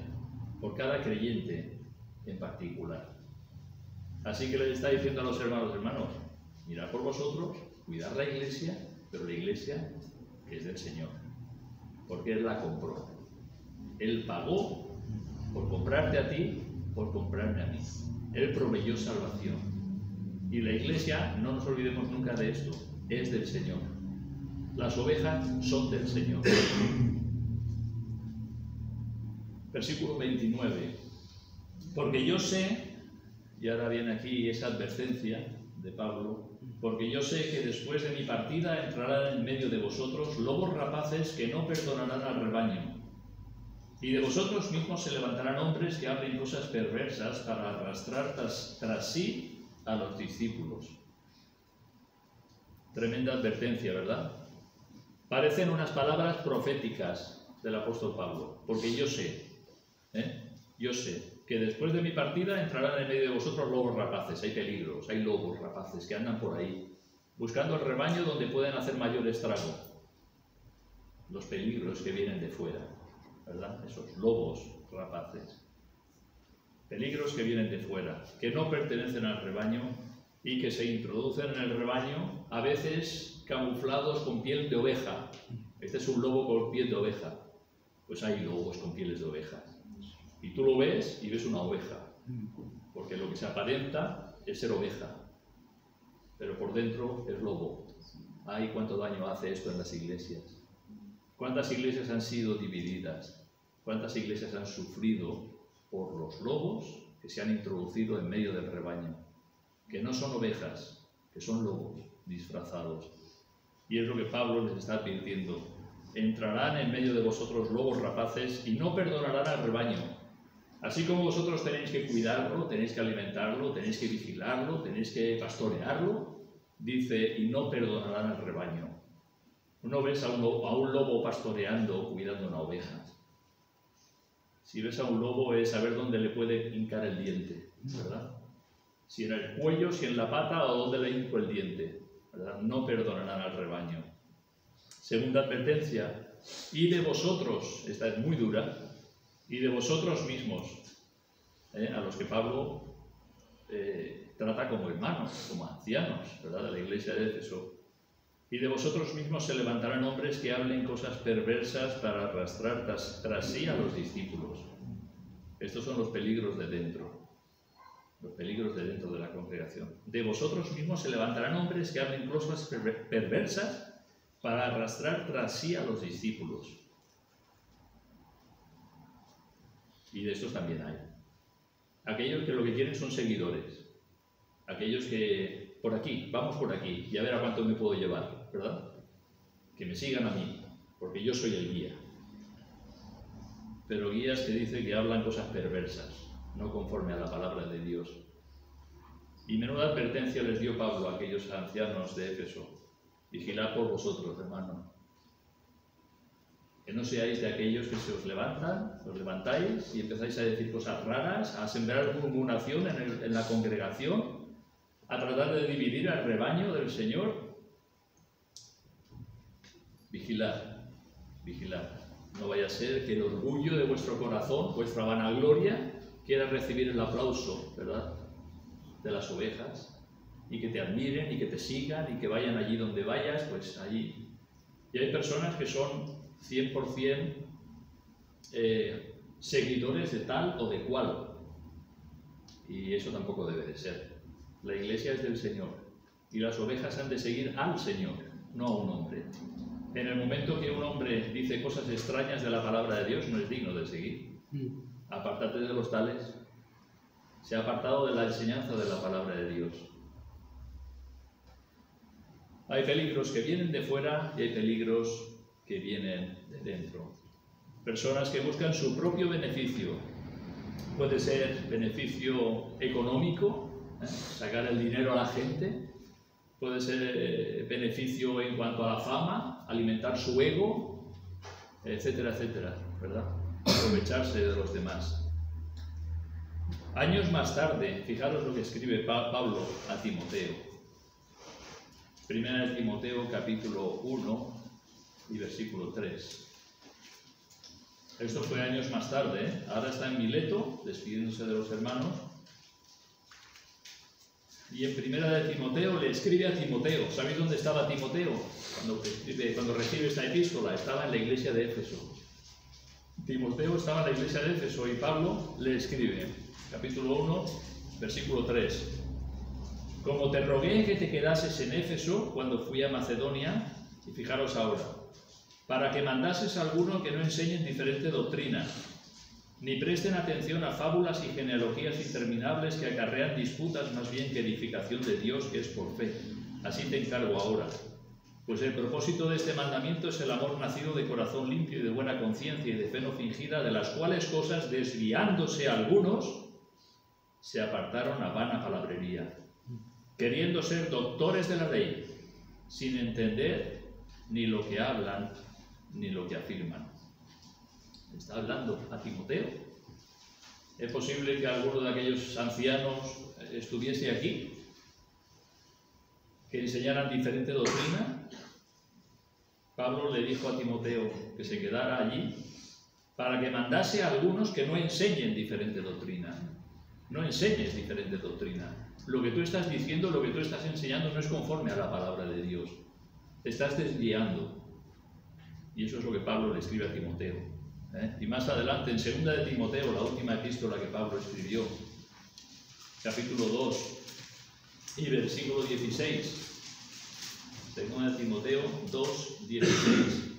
[SPEAKER 1] por cada creyente en particular. Así que les está diciendo a los hermanos, mirad por vosotros, cuidar la iglesia, pero la iglesia es del Señor, porque Él la compró. Él pagó por comprarte a ti, por comprarme a mí. Él proveyó salvación. Y la iglesia, no nos olvidemos nunca de esto, es del Señor. Las ovejas son del Señor. Versículo 29. Porque yo sé, y ahora viene aquí esa advertencia de Pablo, porque yo sé que después de mi partida entrarán en medio de vosotros lobos rapaces que no perdonarán al rebaño. Y de vosotros mismos se levantarán hombres que hablen cosas perversas para arrastrar tras sí a los discípulos. Tremenda advertencia, ¿verdad? Parecen unas palabras proféticas del apóstol Pablo, porque yo sé. yo sé que después de mi partida entrarán en medio de vosotros lobos rapaces. Hay peligros, hay lobos rapaces que andan por ahí, buscando el rebaño donde pueden hacer mayor estrago. Los peligros que vienen de fuera, ¿verdad? Esos lobos rapaces. Peligros que vienen de fuera, que no pertenecen al rebaño y que se introducen en el rebaño, a veces camuflados con piel de oveja. Este es un lobo con piel de oveja. Pues hay lobos con pieles de oveja. Y tú lo ves y ves una oveja, porque lo que se aparenta es ser oveja, pero por dentro es lobo. Ay, cuánto daño hace esto en las iglesias. Cuántas iglesias han sido divididas, cuántas iglesias han sufrido por los lobos que se han introducido en medio del rebaño, que no son ovejas, que son lobos disfrazados. Y es lo que Pablo les está advirtiendo. Entrarán en medio de vosotros lobos rapaces y no perdonarán al rebaño. Así como vosotros tenéis que cuidarlo, tenéis que alimentarlo, tenéis que vigilarlo, tenéis que pastorearlo, dice, y no perdonarán al rebaño. No ves a un lobo pastoreando, cuidando una oveja. Si ves a un lobo es saber dónde le puede hincar el diente, ¿verdad? Si en el cuello, si en la pata o dónde le hinco el diente, ¿verdad? No perdonarán al rebaño. Segunda advertencia, y de vosotros, esta es muy dura, y de vosotros mismos, a los que Pablo trata como hermanos, como ancianos, ¿verdad? De la iglesia de Éfeso. Y de vosotros mismos se levantarán hombres que hablen cosas perversas para arrastrar tras sí a los discípulos. Estos son los peligros de dentro. Los peligros de dentro de la congregación. De vosotros mismos se levantarán hombres que hablen cosas perversas para arrastrar tras sí a los discípulos. Y de estos también hay. Aquellos que lo que quieren son seguidores. Aquellos que, por aquí, vamos por aquí, y a ver a cuánto me puedo llevar, ¿verdad? Que me sigan a mí, porque yo soy el guía. Pero guías que dicen que hablan cosas perversas, no conforme a la palabra de Dios. Y menuda advertencia les dio Pablo a aquellos ancianos de Éfeso. Vigilad por vosotros, hermano. Que no seáis de aquellos que se os levantáis y empezáis a decir cosas raras, a sembrar murmuración en la congregación, a tratar de dividir al rebaño del Señor. Vigilad, vigilad. No vaya a ser que el orgullo de vuestro corazón, vuestra vanagloria, quiera recibir el aplauso, ¿verdad?, de las ovejas, y que te admiren y que te sigan y que vayan allí donde vayas, pues allí. Y hay personas que son 100% seguidores de tal o de cual, y eso tampoco debe de ser. La iglesia es del Señor y las ovejas han de seguir al Señor, no a un hombre. En el momento que un hombre dice cosas extrañas de la palabra de Dios, no es digno de seguir. Apártate de los tales. Se ha apartado de la enseñanza de la palabra de Dios. Hay peligros que vienen de fuera y hay peligros que vienen de dentro. Personas que buscan su propio beneficio. Puede ser beneficio económico, sacar el dinero a la gente. Puede ser beneficio en cuanto a la fama, alimentar su ego, etcétera, etcétera, ¿verdad? Aprovecharse de los demás. Años más tarde, fijaros lo que escribe Pablo a Timoteo. Primera de Timoteo, capítulo 1 y versículo 3. Esto fue años más tarde, ¿eh? Ahora está en Mileto, despidiéndose de los hermanos. Y en Primera de Timoteo le escribe a Timoteo. ¿Sabéis dónde estaba Timoteo cuando recibe esta epístola? Estaba en la iglesia de Éfeso. Timoteo estaba en la iglesia de Éfeso y Pablo le escribe, capítulo 1, versículo 3. Como te rogué que te quedases en Éfeso cuando fui a Macedonia, y fijaros ahora, para que mandases a alguno que no enseñen diferente doctrina, ni presten atención a fábulas y genealogías interminables que acarrean disputas más bien que edificación de Dios, que es por fe. Así te encargo ahora. Pues el propósito de este mandamiento es el amor nacido de corazón limpio y de buena conciencia y de fe no fingida, de las cuales cosas, desviándose algunos, se apartaron a vana palabrería, queriendo ser doctores de la ley, sin entender ni lo que hablan ni lo que afirman. Está hablando a Timoteo. ¿Es posible que alguno de aquellos ancianos estuviese aquí? ¿Que enseñaran diferente doctrina? Pablo le dijo a Timoteo que se quedara allí para que mandase a algunos que no enseñen diferente doctrina. No enseñes diferente doctrina. Lo que tú estás diciendo, lo que tú estás enseñando no es conforme a la palabra de Dios. Te estás desviando. Y eso es lo que Pablo le escribe a Timoteo. Y más adelante, en 2 de Timoteo, la última epístola que Pablo escribió, capítulo 2 y versículo 16. 2 de Timoteo 2, 16.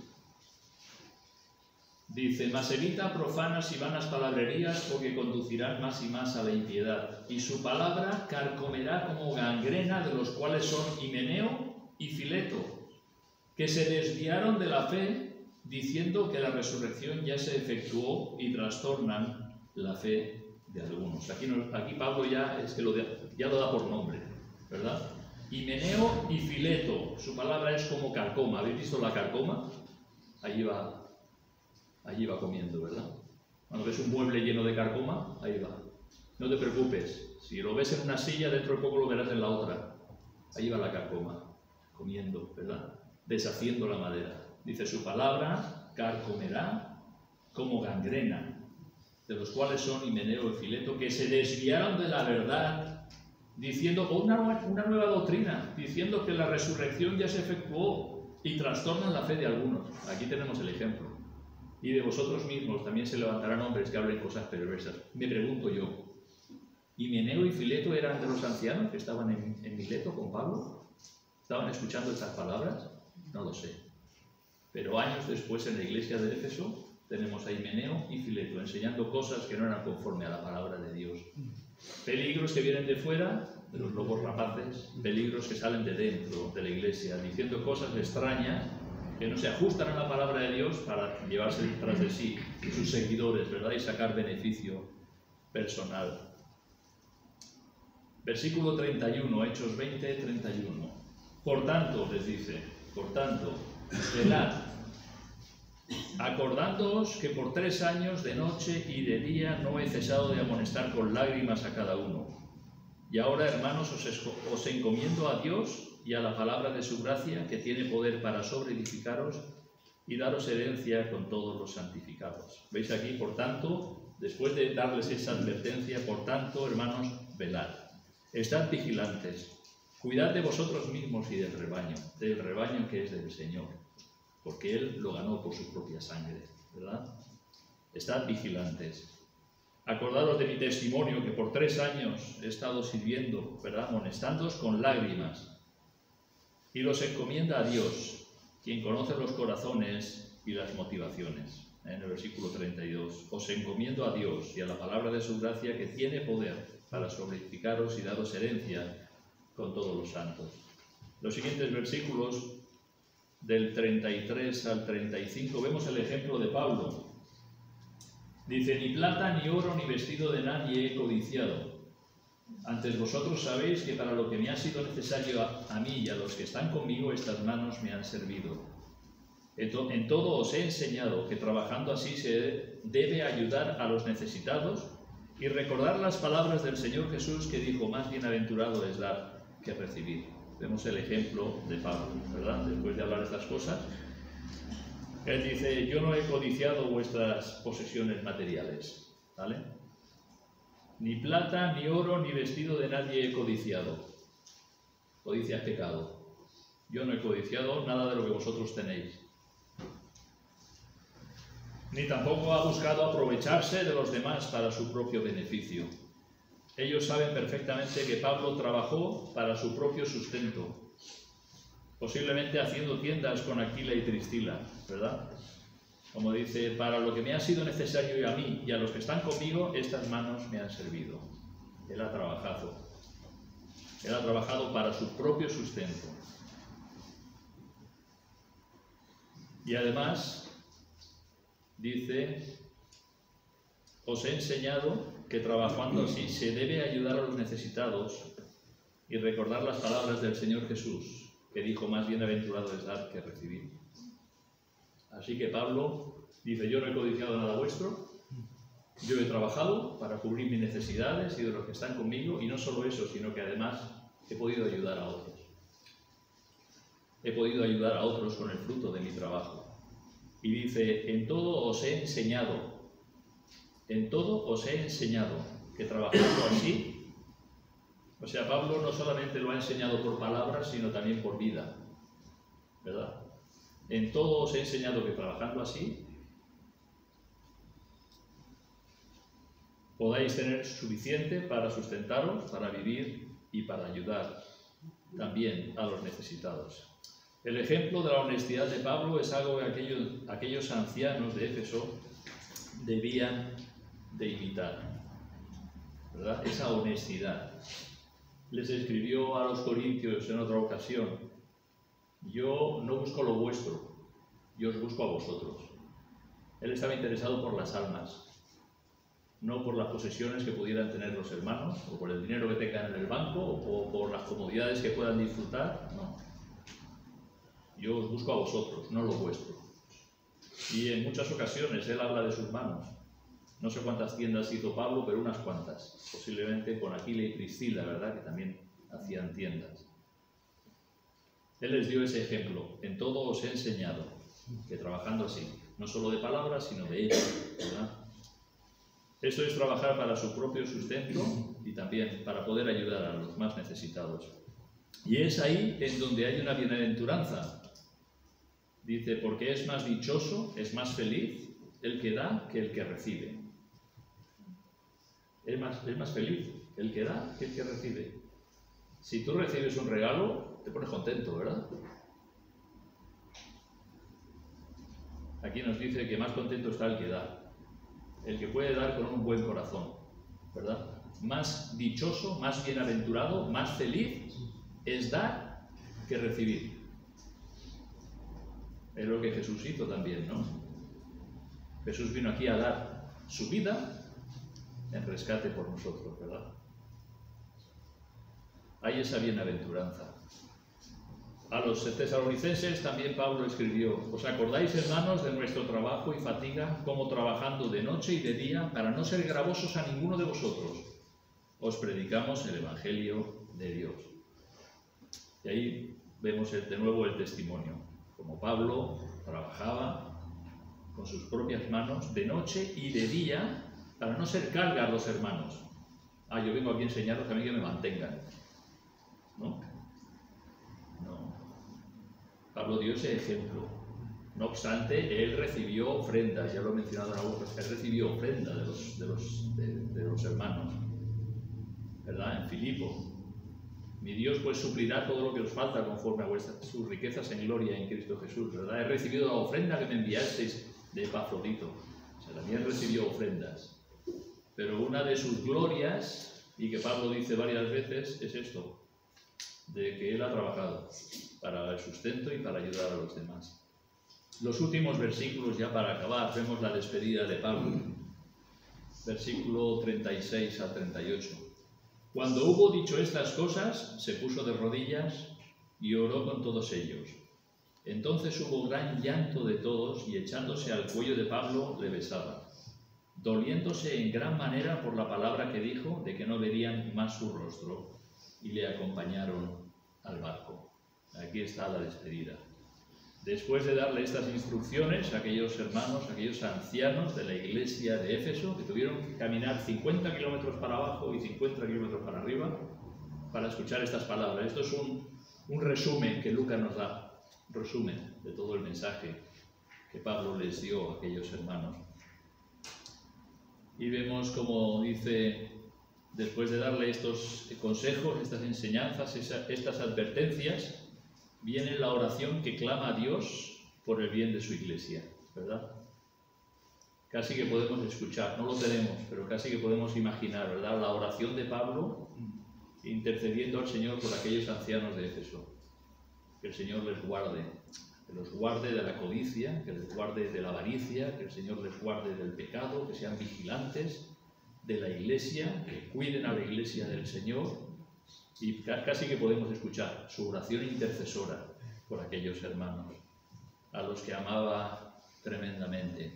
[SPEAKER 1] Dice: mas evita profanas y vanas palabrerías, porque conducirán más y más a la impiedad. Y su palabra carcomerá como gangrena, de los cuales son Himeneo y Fileto, que se desviaron de la fe, diciendo que la resurrección ya se efectuó, y trastornan la fe de algunos. Aquí Pablo ya lo da por nombre, ¿verdad? Himeneo y Fileto, su palabra es como carcoma. ¿Habéis visto la carcoma? Allí va comiendo, ¿verdad? Cuando ves un mueble lleno de carcoma, ahí va. No te preocupes, si lo ves en una silla, dentro de poco lo verás en la otra. Allí va la carcoma, comiendo, ¿verdad? Deshaciendo la madera. Dice: su palabra carcomerá como gangrena, de los cuales son Himeneo y Fileto, que se desviaron de la verdad, diciendo una nueva doctrina, diciendo que la resurrección ya se efectuó, y trastornan la fe de algunos. Aquí tenemos el ejemplo. Y de vosotros mismos también se levantarán hombres que hablen cosas perversas. Me pregunto yo, ¿Himeneo y Fileto eran de los ancianos que estaban en Mileto con Pablo? ¿Estaban escuchando estas palabras? No lo sé. Pero años después, en la iglesia de Éfeso, tenemos a Himeneo y Fileto enseñando cosas que no eran conforme a la palabra de Dios. Peligros que vienen de fuera, de los lobos rapaces, peligros que salen de dentro de la iglesia, diciendo cosas extrañas que no se ajustan a la palabra de Dios para llevarse detrás de sí sus seguidores, ¿verdad? Y sacar beneficio personal. Versículo 31, Hechos 20, 31. Por tanto, les dice, por tanto, velad, acordándoos que por 3 años de noche y de día no he cesado de amonestar con lágrimas a cada uno. Y ahora, hermanos, os encomiendo a Dios y a la palabra de su gracia, que tiene poder para sobreedificaros y daros herencia con todos los santificados. ¿Veis aquí? Por tanto, después de darles esa advertencia, por tanto, hermanos, velad. Estad vigilantes. Cuidad de vosotros mismos y del rebaño que es del Señor, porque Él lo ganó por su propia sangre, ¿verdad? Estad vigilantes. Acordaros de mi testimonio, que por 3 años he estado sirviendo, ¿verdad? Amonestándoos con lágrimas. Y los encomienda a Dios, quien conoce los corazones y las motivaciones. En el versículo 32, os encomiendo a Dios y a la palabra de su gracia, que tiene poder para sobreedificaros y daros herencia con todos los santos. Los siguientes versículos, del 33 al 35, vemos el ejemplo de Pablo. Dice: ni plata, ni oro, ni vestido de nadie he codiciado. Antes vosotros sabéis que para lo que me ha sido necesario a mí y a los que están conmigo, estas manos me han servido. En todo os he enseñado que trabajando así se debe ayudar a los necesitados y recordar las palabras del Señor Jesús, que dijo: más bienaventurado es dar que recibir. Vemos el ejemplo de Pablo, ¿verdad? Después de hablar estas cosas, él dice: yo no he codiciado vuestras posesiones materiales, ¿vale? Ni plata, ni oro, ni vestido de nadie he codiciado. Codicia es pecado. Yo no he codiciado nada de lo que vosotros tenéis. Ni tampoco ha buscado aprovecharse de los demás para su propio beneficio. Ellos saben perfectamente que Pablo trabajó para su propio sustento, posiblemente haciendo tiendas con Aquila y Priscila, ¿verdad? Como dice: para lo que me ha sido necesario a mí y a los que están conmigo, estas manos me han servido. Él ha trabajado. Él ha trabajado para su propio sustento. Y además, dice: os he enseñado que trabajando así se debe ayudar a los necesitados y recordar las palabras del Señor Jesús, que dijo: más bienaventurado es dar que recibir. Así que Pablo dice: yo no he codiciado nada vuestro, Yo he trabajado para cubrir mis necesidades y de los que están conmigo, y no solo eso, sino que además he podido ayudar a otros. He podido ayudar a otros con el fruto de mi trabajo. Y dice, en todo os he enseñado que trabajando así, o sea, Pablo no solamente lo ha enseñado por palabras, sino también por vida, ¿verdad? En todo os he enseñado que trabajando así, podáis tener suficiente para sustentaros, para vivir y para ayudar también a los necesitados. El ejemplo de la honestidad de Pablo es algo que aquellos ancianos de Éfeso debían de imitar, ¿verdad? Esa honestidad. Les escribió a los corintios en otra ocasión: yo no busco lo vuestro, yo os busco a vosotros. Él estaba interesado por las almas, no por las posesiones que pudieran tener los hermanos, o por el dinero que tengan en el banco, o por las comodidades que puedan disfrutar. No. Yo os busco a vosotros, no lo vuestro. Y en muchas ocasiones él habla de sus manos. No sé cuántas tiendas hizo Pablo, pero unas cuantas. Posiblemente con Aquila y Priscila, ¿verdad?, que también hacían tiendas. Él les dio ese ejemplo. En todo os he enseñado que trabajando así, no solo de palabras, sino de hechos, ¿verdad? Esto es trabajar para su propio sustento y también para poder ayudar a los más necesitados. Y es ahí en donde hay una bienaventuranza. Dice, porque es más dichoso, es más feliz el que da que el que recibe. Es más feliz el que da que el que recibe. Si tú recibes un regalo, te pones contento, ¿verdad? Aquí nos dice que más contento está el que da. El que puede dar con un buen corazón, ¿verdad? Más dichoso, más bienaventurado, más feliz es dar que recibir. Es lo que Jesús hizo también, ¿no? Jesús vino aquí a dar su vida en rescate por nosotros, ¿verdad? Hay esa bienaventuranza. A los tesalonicenses también Pablo escribió: ¿os acordáis, hermanos, de nuestro trabajo y fatiga, como trabajando de noche y de día, para no ser gravosos a ninguno de vosotros, os predicamos el Evangelio de Dios? Y ahí vemos de nuevo el testimonio, como Pablo trabajaba con sus propias manos de noche y de día para no ser carga a los hermanos. Yo vengo aquí a enseñaros a mí que me mantengan, ¿no? Pablo dio ese ejemplo. No obstante, él recibió ofrendas, ya lo he mencionado en algunos, él recibió ofrenda de los hermanos, ¿verdad? En Filipo. Mi Dios pues suplirá todo lo que os falta conforme a sus riquezas en gloria en Cristo Jesús, ¿verdad? He recibido la ofrenda que me enviasteis de Epafrodito. O sea, también recibió ofrendas. Pero una de sus glorias, y que Pablo dice varias veces, es esto, de que él ha trabajado para el sustento y para ayudar a los demás. Los últimos versículos, ya para acabar, vemos la despedida de Pablo. Versículo 36 al 38. Cuando hubo dicho estas cosas, se puso de rodillas y oró con todos ellos. Entonces hubo gran llanto de todos y echándose al cuello de Pablo le besaban, doliéndose en gran manera por la palabra que dijo de que no verían más su rostro, y le acompañaron al barco. Aquí está la despedida. Después de darle estas instrucciones a aquellos hermanos, a aquellos ancianos de la iglesia de Éfeso, que tuvieron que caminar 50 kilómetros para abajo y 50 kilómetros para arriba para escuchar estas palabras. Esto es un resumen que Lucas nos da, un resumen de todo el mensaje que Pablo les dio a aquellos hermanos. Y vemos como dice, después de darle estos consejos, estas enseñanzas, estas advertencias, viene la oración que clama a Dios por el bien de su iglesia, ¿verdad? Casi que podemos escuchar, no lo tenemos, pero casi que podemos imaginar, ¿verdad? La oración de Pablo intercediendo al Señor por aquellos ancianos de Éfeso. Que el Señor les guarde, que los guarde de la codicia, que les guarde de la avaricia, que el Señor les guarde del pecado, que sean vigilantes de la iglesia, que cuiden a la iglesia del Señor. Y casi que podemos escuchar su oración intercesora por aquellos hermanos, a los que amaba tremendamente.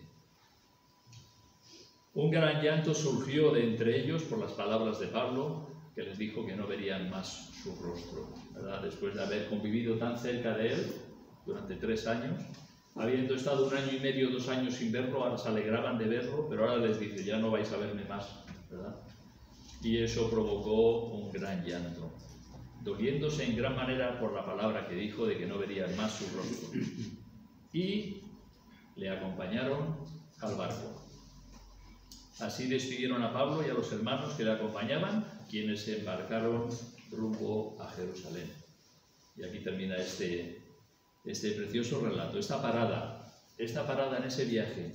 [SPEAKER 1] Un gran llanto surgió de entre ellos por las palabras de Pablo, que les dijo que no verían más su rostro, ¿verdad? Después de haber convivido tan cerca de él durante 3 años, habiendo estado 1 año y medio, 2 años sin verlo, ahora se alegraban de verlo, pero ahora les dice, ya no vais a verme más, ¿verdad? Y eso provocó un gran llanto, doliéndose en gran manera por la palabra que dijo de que no verían más su rostro. Y le acompañaron al barco. Así despidieron a Pablo y a los hermanos que le acompañaban, quienes se embarcaron rumbo a Jerusalén. Y aquí termina este precioso relato, esta parada en ese viaje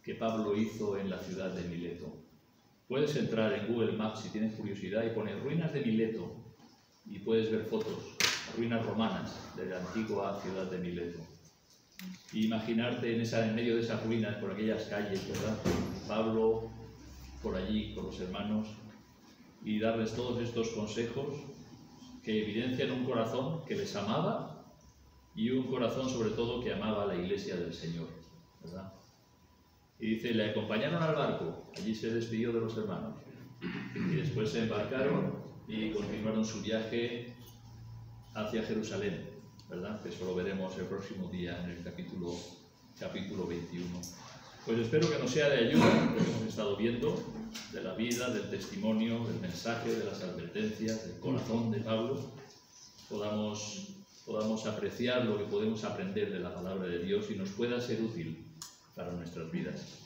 [SPEAKER 1] que Pablo hizo en la ciudad de Mileto. Puedes entrar en Google Maps si tienes curiosidad y poner ruinas de Mileto y puedes ver fotos, ruinas romanas de la antigua ciudad de Mileto. Imaginarte en medio de esas ruinas, por aquellas calles, ¿verdad? Pablo por allí con los hermanos y darles todos estos consejos que evidencian un corazón que les amaba y un corazón sobre todo que amaba a la iglesia del Señor, ¿verdad? Y dice, le acompañaron al barco, allí se despidió de los hermanos y después se embarcaron y continuaron su viaje hacia Jerusalén, ¿verdad? Que eso lo veremos el próximo día en el capítulo 21. Pues espero que nos sea de ayuda lo que hemos estado viendo, de la vida, del testimonio, del mensaje, de las advertencias, del corazón de Pablo, podamos apreciar lo que podemos aprender de la palabra de Dios y nos pueda ser útil para nuestras vidas.